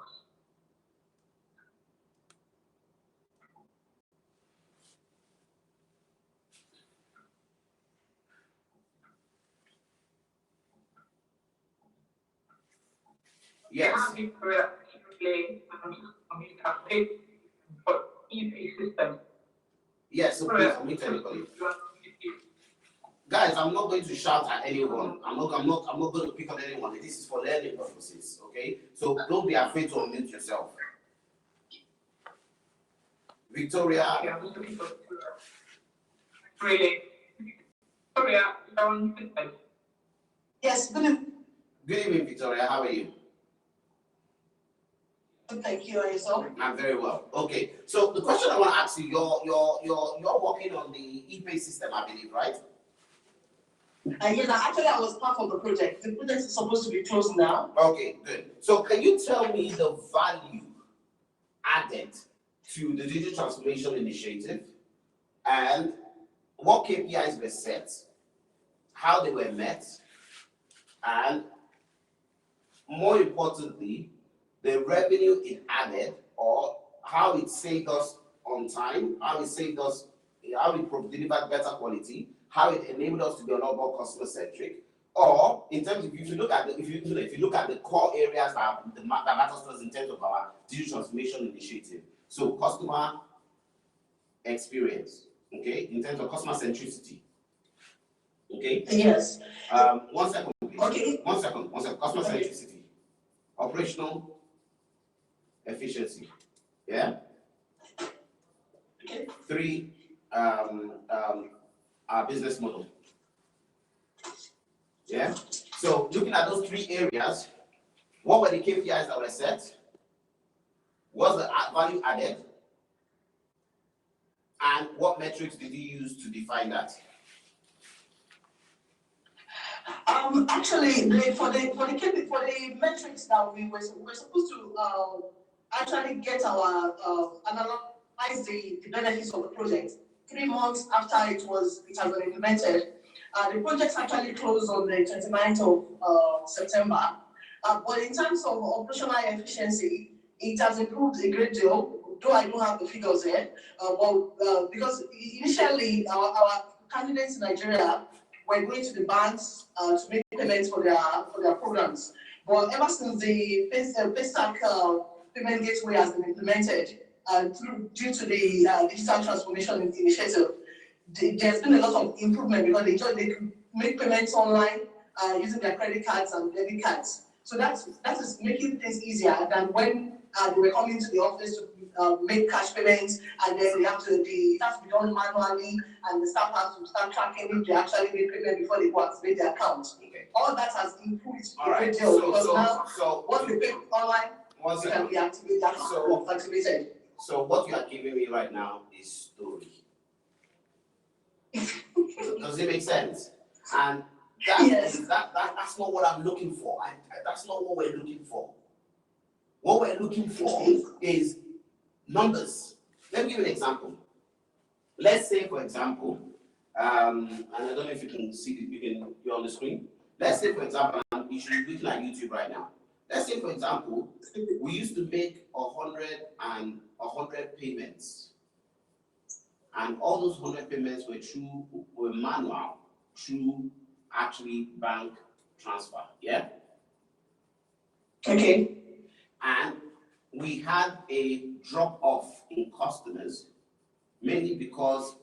Yes. For EP system. Yes, so please unmute anybody. Guys, I'm not going to shout at anyone. I'm not going to pick on anyone. This is for learning purposes, okay? So don't be afraid to unmute yourself. Victoria. Yeah, I'm just looking for really. Victoria, Yes, good evening. Good evening, Victoria. How are you? Thank you, and yourself? I'm very well. Okay. So the question I want to ask you, you're working on the ePay system, I believe, right? Yes, actually, I was part of the project. The project is supposed to be closed now. Okay, good. So can you tell me the value added to the digital transformation initiative and what KPIs were set, how they were met, and more importantly, the revenue it added or how it saved us on time, how it saved us, how it delivered better quality, how it enabled us to be a lot more customer centric, or in terms of if you look at the core areas that matters to us in terms of our digital transformation initiative. So customer experience, okay, in terms of customer centricity. Okay? Yes. 1 second, please. Okay. 1 second. Customer centricity. Operational efficiency. Yeah? Okay. 3, our business model. Yeah? So looking at those 3 areas, what were the KPIs that were set? What's the value added? And what metrics did you use to define that? Actually, for the metrics that we were supposed to actually get our analyze the benefits of the project 3 months after it has been implemented. The project actually closed on the 29th of September. But in terms of operational efficiency, it has improved a great deal. Though I don't have the figures here, because initially our candidates in Nigeria were going to the banks to make payments for their programs. But ever since the PayStack payment gateway has been implemented, due to the digital transformation initiative, there's been a lot of improvement because they can make payments online using their credit cards and debit cards. So that is making things easier than when they were coming to the office to make cash payments, and then it has to be done manually, and the staff has to start tracking if they actually make payment before they go activate their account. Okay. All that has improved a great deal because now once they pay online, they can reactivate that account activated. So what you are giving me right now is story. Does it make sense? And that's not what I'm looking for. That's not what we're looking for. What we're looking for is numbers. Let me give you an example. Let's say, for example, and I don't know if you can see it, you're on the screen. Let's say, for example, you should be looking at YouTube right now. Let's say, for example, we used to make 100 payments. And all those 100 payments were manual through actually bank transfer. Yeah? Okay. And we had a drop-off in customers, mainly because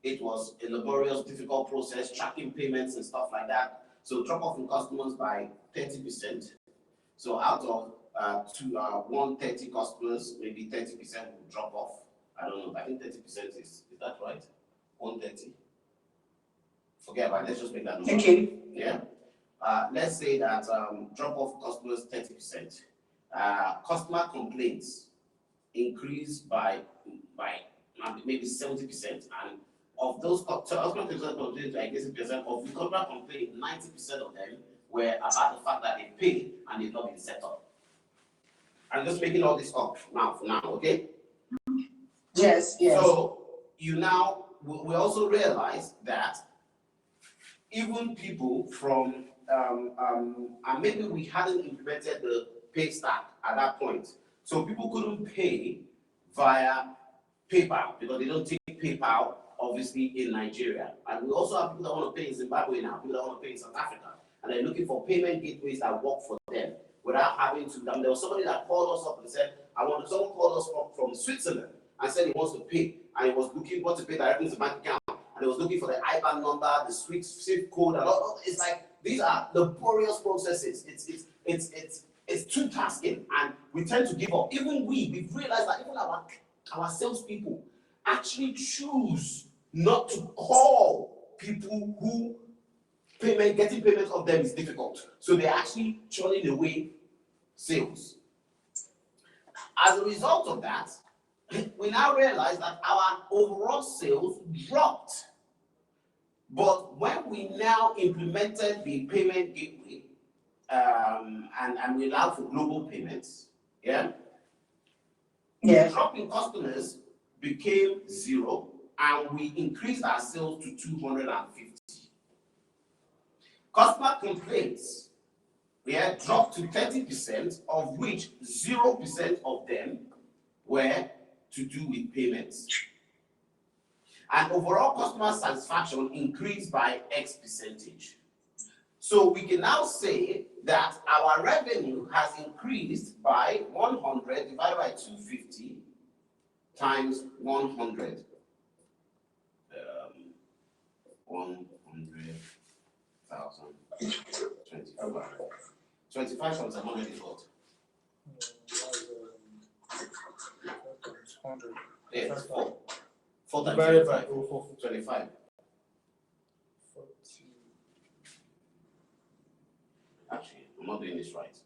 it was a laborious, difficult process, tracking payments and stuff like that. So drop-off in customers by 30%. So out of 130 customers, maybe 30% will drop off. I don't know. I think 30% is that right? 130. Forget about it. Let's just make that number. Okay. Yeah. Let's say that drop off customers 30%. Customer complaints increase by maybe 70%, and of those customer complaints, I guess 80% of the customer complaints, 90% of them were about the fact that they paid and they've not been set up. I'm just making all this up for now, okay? Yes. So we also realize that even people from, and maybe we hadn't implemented the pay stack at that point. So people couldn't pay via PayPal because they don't take PayPal, obviously, in Nigeria. And we also have people that want to pay in Zimbabwe now, people that want to pay in South Africa. And they're looking for payment gateways that work for them without having to. There was somebody that called us up and said, someone called us up from Switzerland and said he wants to pay. And he was looking what to pay directly to the bank account. And he was looking for the IBAN number, the SWIFT code, and all. It's like these are laborious processes. It's too tasking, and we tend to give up. Even we've realized that even our salespeople actually choose not to call people who getting payment of them is difficult. So they're actually churning away sales. As a result of that, we now realize that our overall sales dropped. But when we now implemented the payment gateway, and we allowed for global payments, the drop in customers became 0, and we increased our sales to 250. Customer complaints dropped to 30%, of which 0% of them were to do with payments. And overall customer satisfaction increased by X percentage. So we can now say that our revenue has increased by 100 divided by 250 times 100. 100,000. 25 times 100 is what? That's 100. Yeah, it's 4. 4 times Divided by 25. 25. 40. Actually, I'm not doing this right.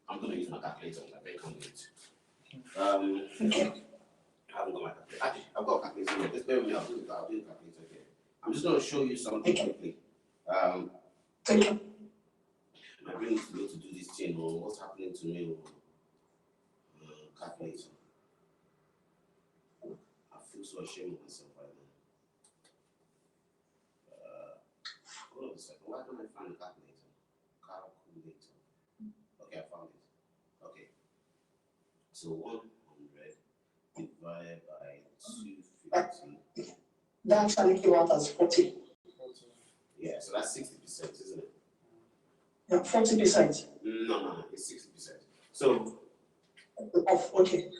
I'm going to use my calculator. I think I'm it. I haven't got my calculator. Actually, I've got a calculator here. Just bear with me. I'll do the calculator here. I'm just going to show you something quickly. My brain needs to go to do this thing, or what's happening to me, or calculator. I feel so ashamed of myself right now. Hold on a second. Why don't I find the calculator? Calculator. Okay, I found it. Okay. So 100 divided by 250. That actually came out as 40. Yeah, so that's 60%, isn't it? Yeah, 40%. No, it's 60%. So, Okay. 1 second.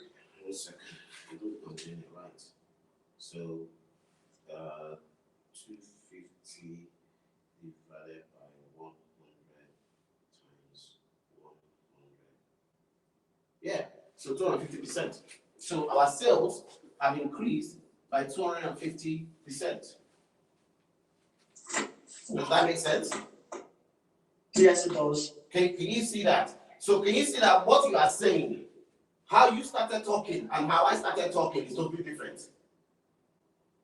I don't think I'm doing it right. So, 250 divided by 100 times 100. Yeah, so 250%. So our sales have increased by 250%. Does that make sense? Yes, it does. Can you see that? So can you see that what you are saying, how you started talking and how I started talking is totally different?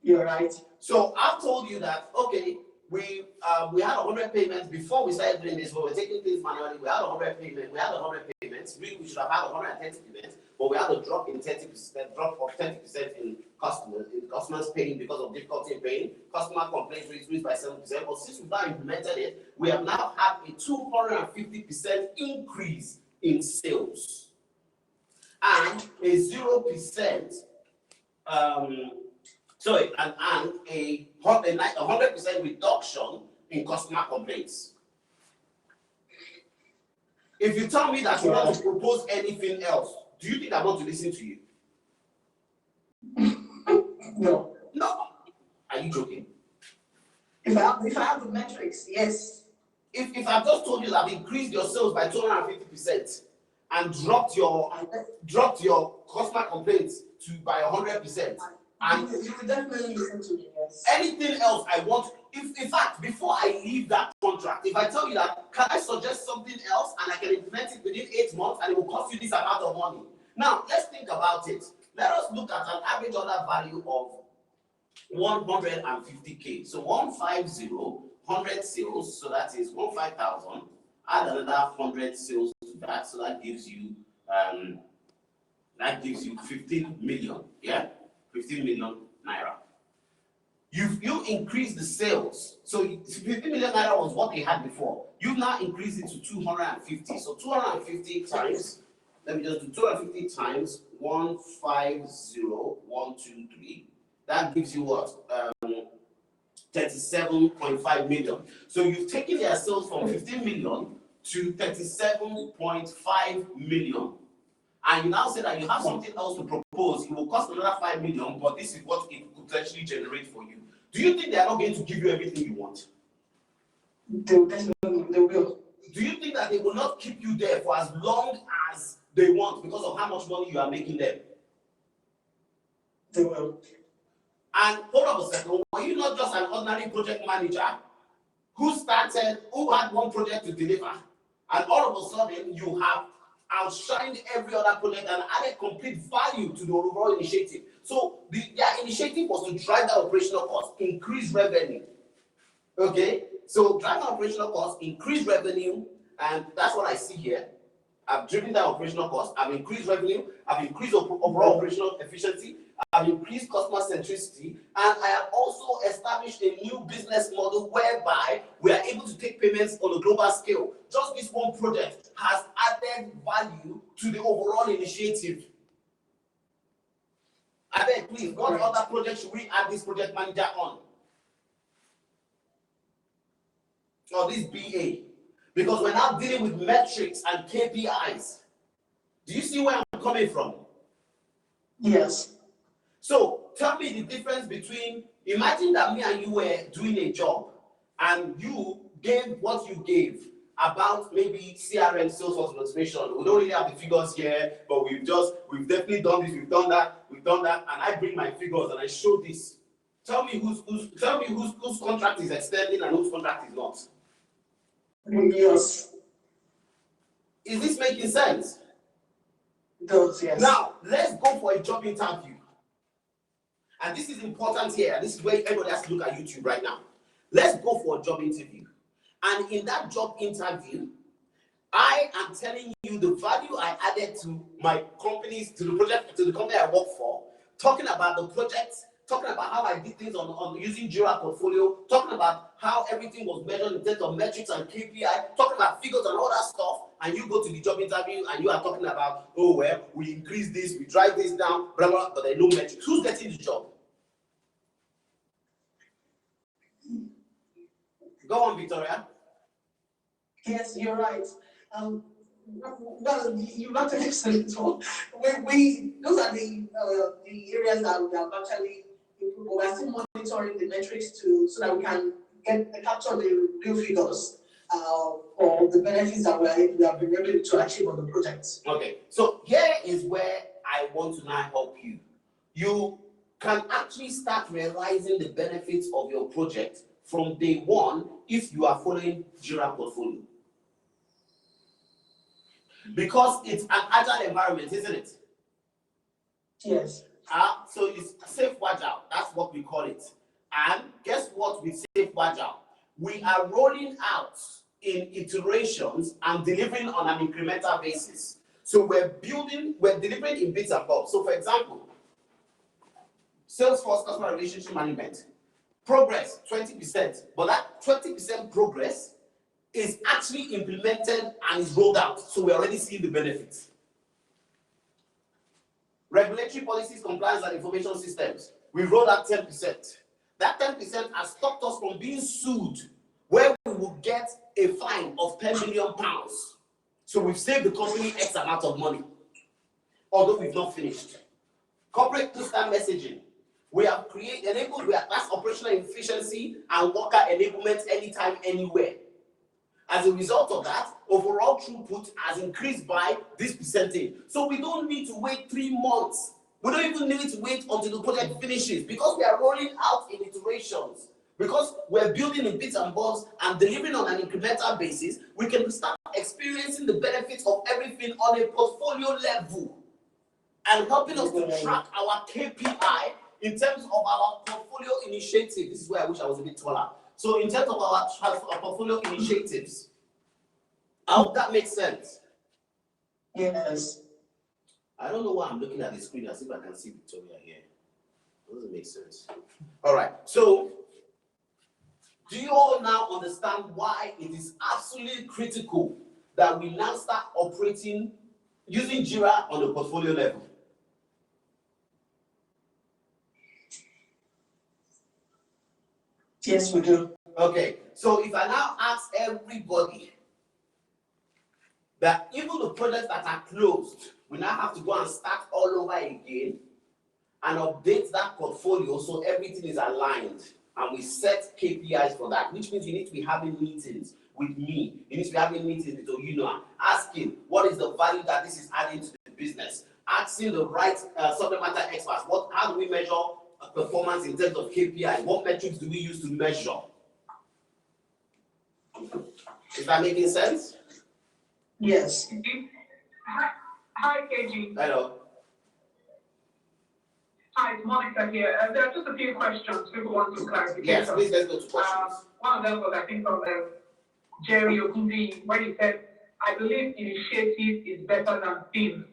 You're right. So I've told you that, okay, we had 100 payments before we started doing this, but we're taking things manually. We had 100 payments. Really, we should have had 130 payments, but we had a drop of 30% in customers paying because of difficulty in paying. Customer complaints reduced by 7%. But since we've now implemented it, we have now had a 250% increase in sales and a 0%. And a 100% reduction in customer complaints. If you tell me that you want to propose anything else, do you think I want to listen to you? No. No. Are you joking? If I have the metrics, yes. If I've just told you that I've increased your sales by 250% and dropped your customer complaints by 100%. And you will definitely listen to me, yes. Anything else I want, in fact, before I leave that contract, if I tell you that, can I suggest something else and I can implement it within 8 months and it will cost you this amount of money? Now, let's think about it. Let us look at an average order value of 150K. So 150, 100 sales, so that is 15,000. Add another 100 sales to that, so that gives you 15 million, yeah? 15 million naira. You increase the sales. So 50 million naira was what they had before. You've now increased it to 250. So 250 times, let me just do 250 times 150,123. That gives you what? 37.5 million. So you've taken their sales from 15 million to 37.5 million. And you now say that you have something else to propose. It will cost another 5 million, but this is what it could potentially generate for you. Do you think they are not going to give you everything you want? They will. Do you think that they will not keep you there for as long as they want because of how much money you are making them? They will. And hold on a second, were you not just an ordinary project manager who had one project to deliver, and all of a sudden you have outshined every other project and added complete value to the overall initiative? So their initiative was to drive the operational cost, increase revenue. Okay, so drive the operational cost, increase revenue, and that's what I see here. I've driven down operational cost, I've increased revenue, I've increased overall operational efficiency, I've increased customer centricity, and I have also established a new business model whereby we are able to take payments on a global scale. Just this one project has added value to the overall initiative. I beg, please, what other project should we add this project manager on? Or this BA? Because we're now dealing with metrics and KPIs. Do you see where I'm coming from? Yes. So tell me the difference between, imagine that me and you were doing a job and you gave what you gave about maybe CRM, Salesforce automation. We don't really have the figures here, but we've definitely done this, we've done that, and I bring my figures and I show this. Tell me whose contract is extending and whose contract is not. Yes. Is this making sense? It does, yes. Now, let's go for a job interview. And this is important here. And this is where everybody has to look at YouTube right now. Let's go for a job interview. And in that job interview, I am telling you the value I added to my companies, to the project, to the company I work for, talking about the project, talking about how I did things on using Jira portfolio, talking about how everything was measured in terms of metrics and KPI, talking about figures and all that stuff, and you go to the job interview and you are talking about, oh well, we increase this, we drive this down, blah blah, but there are no metrics. Who's getting the job? Go on, Victoria. Yes, you're right. Well, you've actually excellent one. We those are the areas that we have actually improved. We are still monitoring the metrics so that we can capture the real figures for the benefits that we have been able to achieve on the projects. Okay, so here is where I want to now help you. You can actually start realizing the benefits of your project from day one if you are following Jira portfolio. Because it's an agile environment, isn't it? Yes. So it's safe agile. That's what we call it. And guess what? With safe agile, we are rolling out in iterations and delivering on an incremental basis. So we're delivering in bits and bobs. So for example, Salesforce customer relationship management, progress 20%, but that 20% progress is actually implemented and is rolled out. So we're already seeing the benefits. Regulatory policies, compliance, and information systems, we rolled out 10%. That 10% has stopped us from being sued, where we will get a fine of £10 million. So we've saved the company X amount of money, although we've not finished. Corporate two-step messaging, we have that's operational efficiency and worker enablement anytime, anywhere. As a result of that, overall throughput has increased by this percentage. So we don't need to wait 3 months. We don't even need to wait until the project finishes because we are rolling out in iterations. Because we're building in bits and bobs and delivering on an incremental basis, we can start experiencing the benefits of everything on a portfolio level and helping us to track our KPI in terms of our portfolio initiative. This is where I wish I was a bit taller. So in terms of our portfolio initiatives, I hope that makes sense. Yes. I don't know why I'm looking at the screen as if I can see Victoria here. Doesn't make sense. All right. So, do you all now understand why it is absolutely critical that we now start operating using Jira on the portfolio level? Yes, we do. Okay. So if I now ask everybody that even the projects that are closed, we now have to go and start all over again and update that portfolio so everything is aligned, and we set KPIs for that, which means you need to be having meetings with me, you need to be having meetings with Oyinwa, asking what is the value that this is adding to the business, asking the right subject matter experts, how do we measure performance in terms of KPI, what metrics do we use to measure? Is that making sense? Yes. Hi, KG. Hello. Hi, it's Monica here. There are just a few questions people want to clarify. Yes, please let's go to questions. One of them was, I think, from Jerry Okundi, when he said, I believe initiative is better than theme,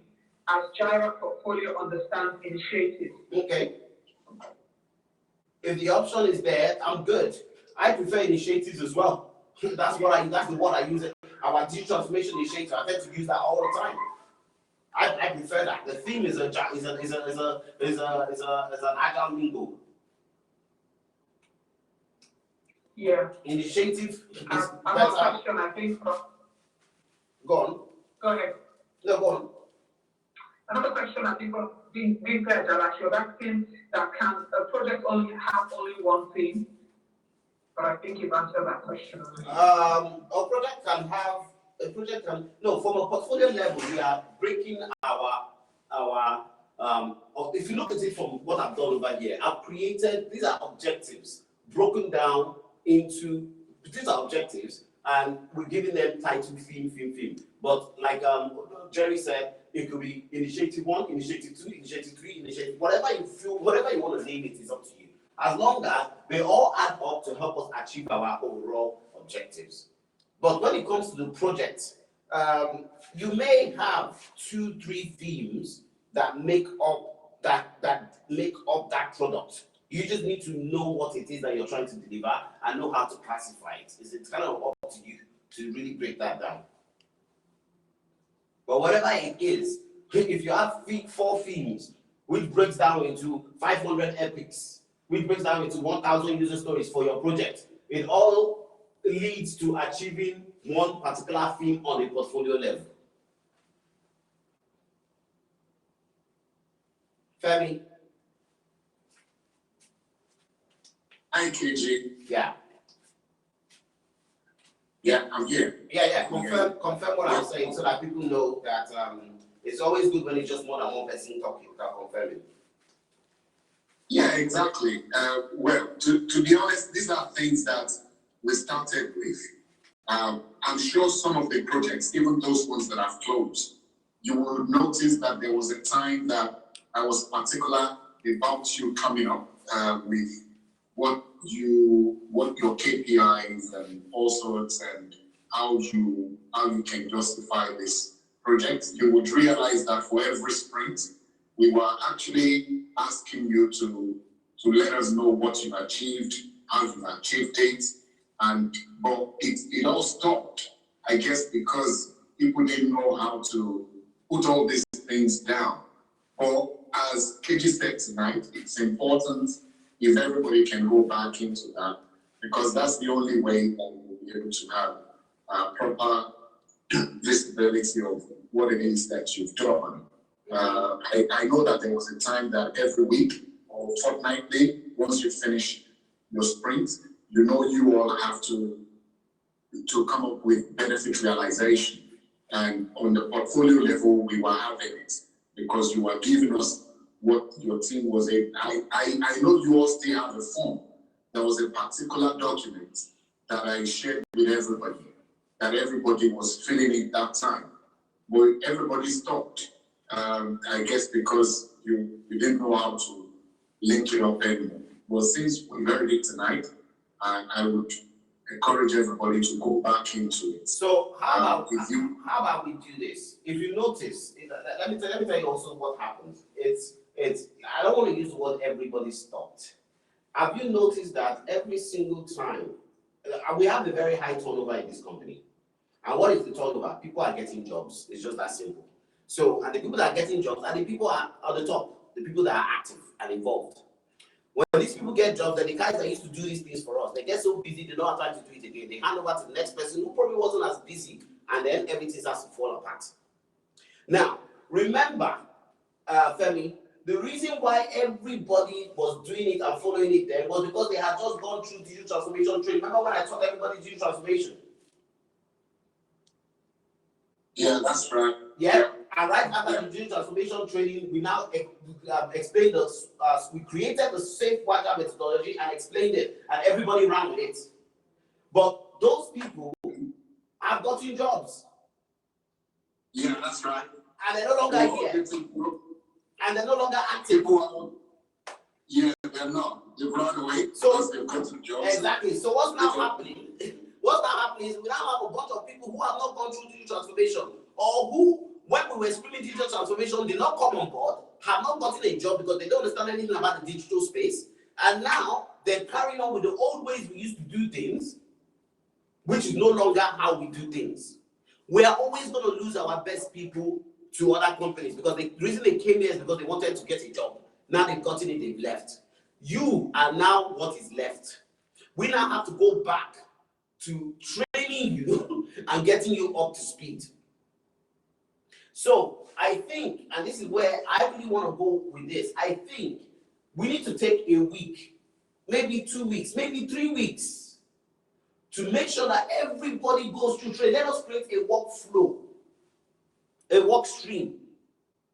as Jira portfolio understands initiative. Okay. If the option is there, I'm good. I prefer initiatives as well. That's the word I use. Our digital transformation initiative, I tend to use that all the time. I prefer that. The theme is an agile lingo. Yeah. Initiative is Another better. question, I think. Go on. Go ahead. No, go on. Another question, I think, from Vintage Jalash, asking that can a project only have only one theme? But I think you've answered that question already. A project can from a portfolio level, we are breaking our if you look at it from what I've done over here, I've created, these are objectives broken down into, these are objectives, and we're giving them title, theme. But like Jerry said, it could be initiative 1, initiative 2, initiative 3, initiative, whatever you feel, whatever you want to name it is up to you. As long as they all add up to help us achieve our overall objectives. But when it comes to the project, you may have 2-3 themes that make up that product. You just need to know what it is that you're trying to deliver and know how to classify it. It's kind of up to you to really break that down. But whatever it is, if you have 4 themes, which breaks down into 500 epics, which breaks down into 1,000 user stories for your project, it all leads to achieving one particular theme on a portfolio level. Femi? Hi, KG. Yeah. Yeah, I'm here. Yeah. Confirm what I'm saying so that people know that it's always good when it's just more than one person talking without confirming. Yeah, exactly. Well, to be honest, these are things that we started with. I'm sure some of the projects, even those ones that have closed, you will notice that there was a time that I was particular about you coming up with what your KPIs and all sorts, and how you can justify this project. You would realize that for every sprint, we were actually asking you to let us know what you've achieved, how you've achieved it, but it all stopped, I guess, because people didn't know how to put all these things down. But as KG said tonight, it's important if everybody can go back into that, because that's the only way that we'll be able to have proper visibility of what it is that you've done. I know that there was a time that every week or fortnightly, once you finish your sprint, you all have to come up with benefit realization. And on the portfolio level, we were having it because you were giving us what your team was able. I know you all still have a form. There was a particular document that I shared with everybody, that everybody was filling in that time. But everybody stopped. I guess because you didn't know how to link it up anymore. But since we heard it tonight, I would encourage everybody to go back into it. So how about we do this? If you notice, let me tell you also what happens. It's I don't want to use the word everybody stopped. Have you noticed that every single time, we have a very high turnover in this company. And what is the turnover? People are getting jobs. It's just that simple. So, and the people that are getting jobs are the people at the top, the people that are active and involved. When these people get jobs, then the guys that used to do these things for us, they get so busy, they don't have time to do it again. They hand over to the next person who probably wasn't as busy, and then everything starts to fall apart. Now, remember, Femi, the reason why everybody was doing it and following it then was because they had just gone through digital transformation training. Remember when I taught everybody digital transformation? Yeah, that's right. Yeah, and right after the digital transformation training, we now explained we created the safe WAJA methodology and explained it, and everybody ran with it. But those people have gotten jobs. Yeah, that's right. And they're no longer here. And they're no longer active. Yeah, they're not. They've run away So because they've gotten jobs. exactly. So what's now happening? What's now happening is we now have a bunch of people who have not gone through digital transformation, or who, when we were explaining digital transformation, did not come on board, have not gotten a job because they don't understand anything about the digital space, and now they're carrying on with the old ways we used to do things, which is no longer how we do things. We are always going to lose our best people to other companies because the reason they came here is because they wanted to get a job. Now they've gotten it, they've left. You are now what is left. We now have to go back to training you and getting you up to speed. So I think, and this is where I really want to go with this, I think we need to take a week, maybe 2 weeks, maybe 3 weeks to make sure that everybody goes through training. Let us create a workflow, a work stream.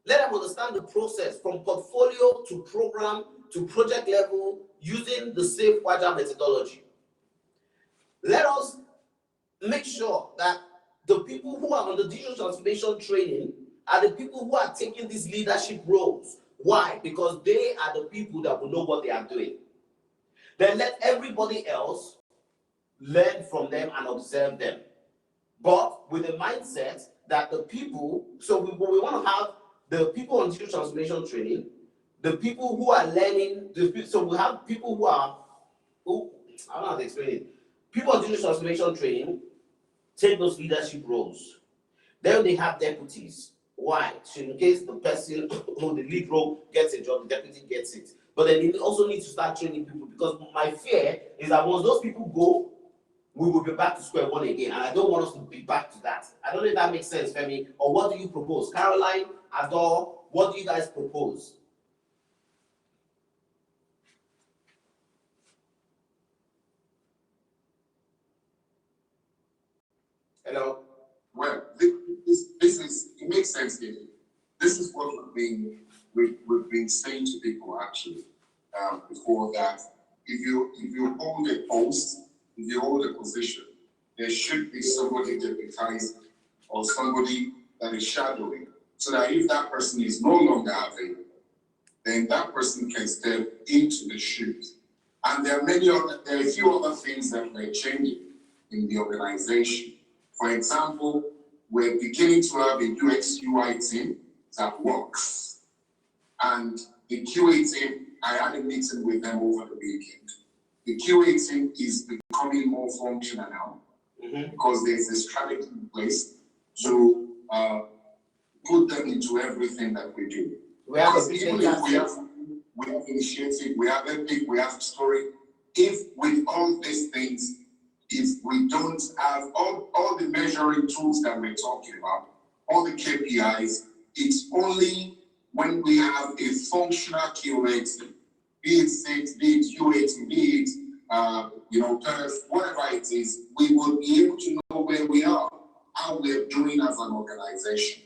Let them understand the process from portfolio to program to project level using the safe WAJA methodology. Let us make sure that the people who are on the digital transformation training are the people who are taking these leadership roles. Why? Because they are the people that will know what they are doing. Then let everybody else learn from them and observe them. But with the mindset that the people, so we want to have the people on digital transformation training, the people who are learning, so we have people who are, I don't know how to explain it. People on digital transformation training take those leadership roles. Then they have deputies. Why? So in case the person who the lead role gets a job, the deputy gets it. But then they also need to start training people, because my fear is that once those people go, we will be back to square one again. And I don't want us to be back to that. I don't know if that makes sense, Femi. Or what do you propose? Caroline, Adore, what do you guys propose? Hello? Well, it makes sense, David. This is what we've been saying to people actually before, that if you hold a post, if you hold a position, there should be somebody deputized or somebody that is shadowing, so that if that person is no longer available, then that person can step into the shoes. And there are a few other things that we're changing in the organization. For example, we're beginning to have a UX UI team that works. And the QA team, I had a meeting with them over the weekend. The QA team is becoming more functional now, because there's a strategy in place to put them into everything that we do. We have initiative, we have epic, we have story. If with all these things, if we don't have all the measuring tools that we're talking about, all the KPIs, it's only when we have a functional QA team, be it SIT, be it UAT, be it perf, whatever it is, we will be able to know where we are, how we're doing as an organization.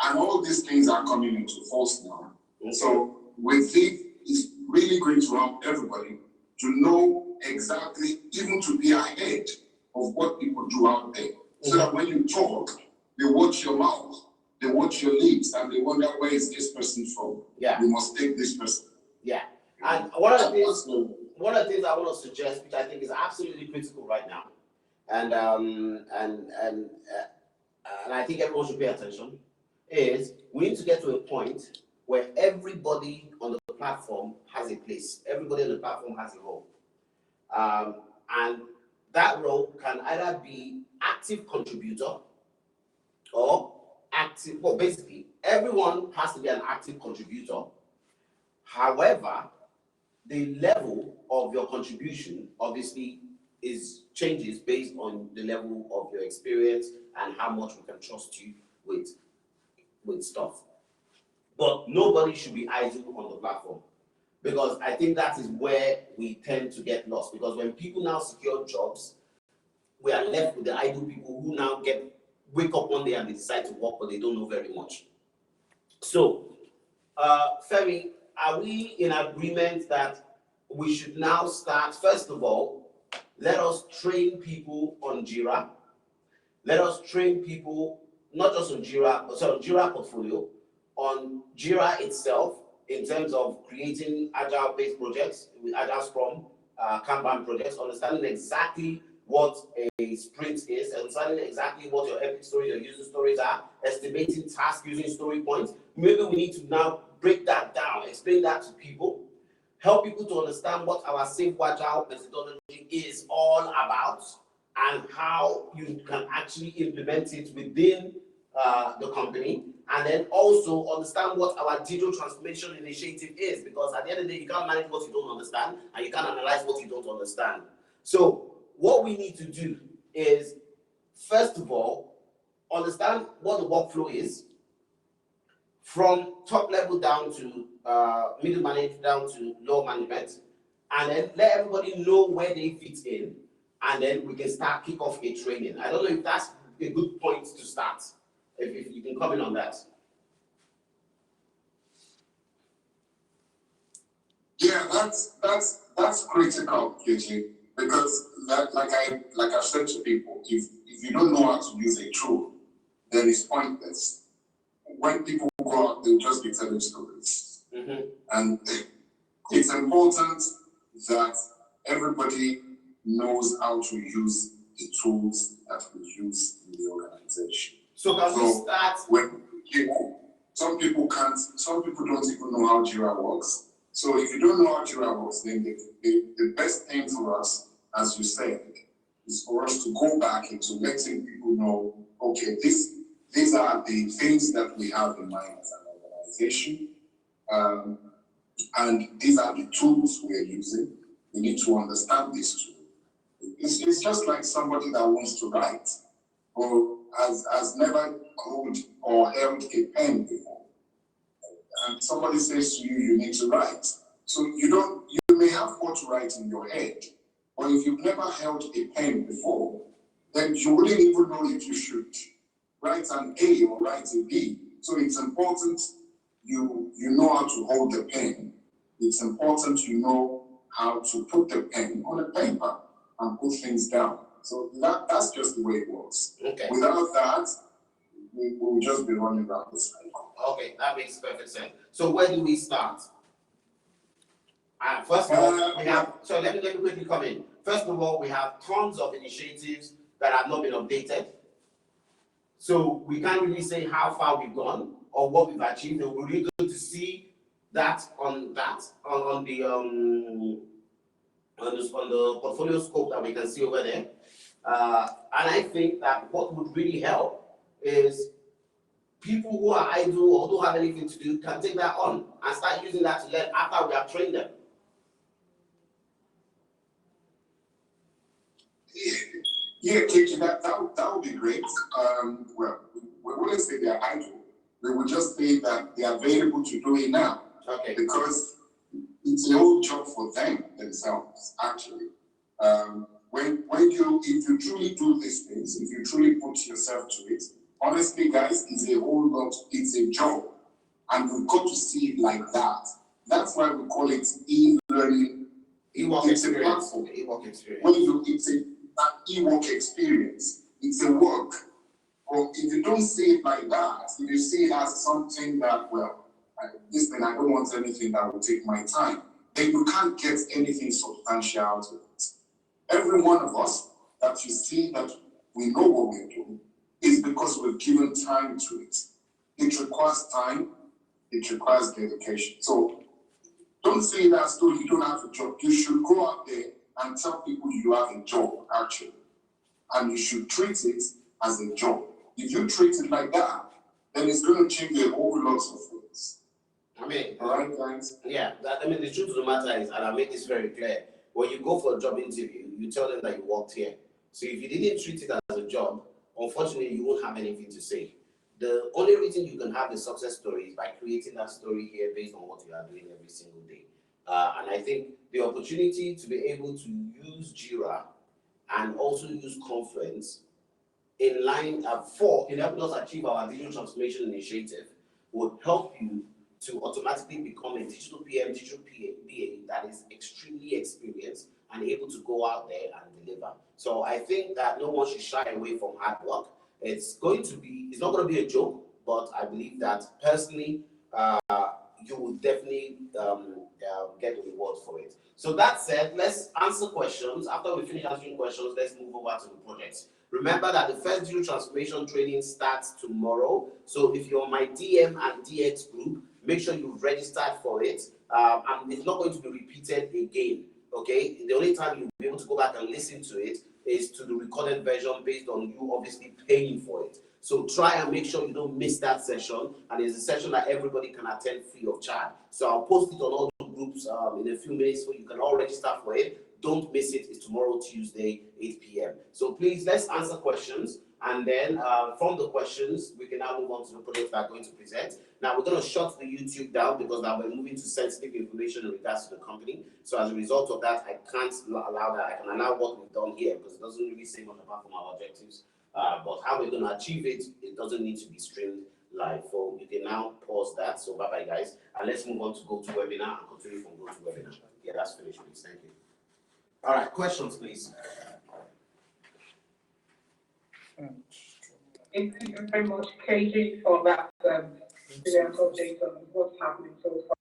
And all these things are coming into force now. So with it, it's really going to help everybody to know exactly, even to be ahead of what people do out there. So that when you talk, they watch your mouth, they watch your lips, and they wonder, where is this person from? Yeah. We must take this person. Yeah. And one of the things I want to suggest, which I think is absolutely critical right now, and I think everyone should pay attention, is we need to get to a point where everybody on the platform has a place. Everybody on the platform has a role. And that role can either be active contributor or active, well, basically, everyone has to be an active contributor. However, the level of your contribution obviously changes based on the level of your experience and how much we can trust you with stuff. But nobody should be idle on the platform, because I think that is where we tend to get lost. Because when people now secure jobs, we are left with the idle people who now wake up one day and they decide to work, but they don't know very much. So, Femi, are we in agreement that we should now start? First of all, let us train people on Jira. Let us train people not just on Jira, but on Jira portfolio, on Jira itself, in terms of creating agile-based projects, with Agile Scrum, Kanban projects, understanding exactly what a sprint is, understanding exactly what your epic stories, your user stories are, estimating tasks using story points. Maybe we need to now break that down, explain that to people, help people to understand what our Safe Agile methodology is all about, and how you can actually implement it within the company, and then also understand what our digital transformation initiative is, because at the end of the day, you can't manage what you don't understand, and you can't analyze what you don't understand. So what we need to do is, first of all, understand what the workflow is, from top level down to middle management, down to lower management, and then let everybody know where they fit in, and then we can start kick off a training. I don't know if that's a good point to start. If you can comment on that. Yeah, that's critical, KG, because like I've said to people, if you don't know how to use a tool, then it's pointless. When people go out, they'll just be telling stories. Mm-hmm. And it's important that everybody knows how to use the tools that we use in the organization. So can we start? Some people don't even know how Jira works. So if you don't know how Jira works, then the best thing for us, as you said, is for us to go back into letting people know, okay, these are the things that we have in mind as an organization, and these are the tools we're using. We need to understand this tool. It's just like somebody that wants to write, or has never held or held a pen before, and somebody says to you, you need to write. So you may have what to write in your head, but if you've never held a pen before, then you wouldn't even know if you should write an A or write a B. So it's important you know how to hold the pen. It's important you know how to put the pen on a paper and put things down. So that's just the way it works. Okay. Without that, we will just be running around the cycle. Okay, that makes perfect sense. So where do we start? First of all, we have, so let me quickly come in. First of all, we have tons of initiatives that have not been updated. So we can't really say how far we've gone or what we've achieved. We're really good to see that on the portfolio scope that we can see over there. And I think that what would really help is people who are idle or don't have anything to do can take that on and start using that to learn after we have trained them. Yeah, KG, that would be great. Well, we wouldn't say they're idle. We would just say that they are available to do it now. Okay. Because it's a whole job for them themselves, actually. If you truly do these things, if you truly put yourself to it, honestly, guys, it's a whole lot. It's a job, and we've got to see it like that. That's why we call it e-learning. E-work experience. E-work experience. It's an e-work experience. It's a work. But if you don't see it like that, if you see it as something that, well, this thing, I don't want anything that will take my time, then you can't get anything substantial out of it. Every one of us that you see that we know what we're doing is because we've given time to it. It requires time, it requires dedication. So don't say that story, you don't have a job. You should go out there and tell people you have a job, actually. And you should treat it as a job. If you treat it like that, then it's going to change a whole lot of things. I mean, All right, guys? yeah, the truth of the matter is, and I make this very clear, when you go for a job interview, you tell them that you worked here. So if you didn't treat it as a job, unfortunately, you won't have anything to say. The only reason you can have a success story is by creating that story here based on what you are doing every single day. And I think the opportunity to be able to use Jira and also use Confluence in line in helping us achieve our digital transformation initiative would help you to automatically become a digital PM, digital BA that is extremely experienced and able to go out there and deliver. So I think that no one should shy away from hard work. It's not going to be a joke, but I believe that personally, you will definitely get the reward for it. So that said, let's answer questions. After we finish answering questions, let's move over to the projects. Remember that the first digital transformation training starts tomorrow. So if you're on my DM and DX group, make sure you've registered for it. And it's not going to be repeated again. Okay? The only time you'll be able to go back and listen to it is to the recorded version based on you obviously paying for it. So try and make sure you don't miss that session. And it's a session that everybody can attend free of charge. So I'll post it on all the groups in a few minutes so you can all register for it. Don't miss it. It's tomorrow, Tuesday, 8 p.m. So please, let's answer questions. And then from the questions, we can now move on to the project that I'm going to present. Now, we're going to shut the YouTube down because now we're moving to sensitive information in regards to the company. So as a result of that, I can't allow that. I can allow what we've done here because it doesn't really say much apart from our objectives. But how we're going to achieve it, it doesn't need to be streamed live. So you can now pause that. So bye-bye, guys. And let's move on to GoToWebinar and continue from GoToWebinar. Yeah, that's finished, please. Thank you. All right, questions, please. Thank you very much, KG, for that brilliant update on what's happening so far.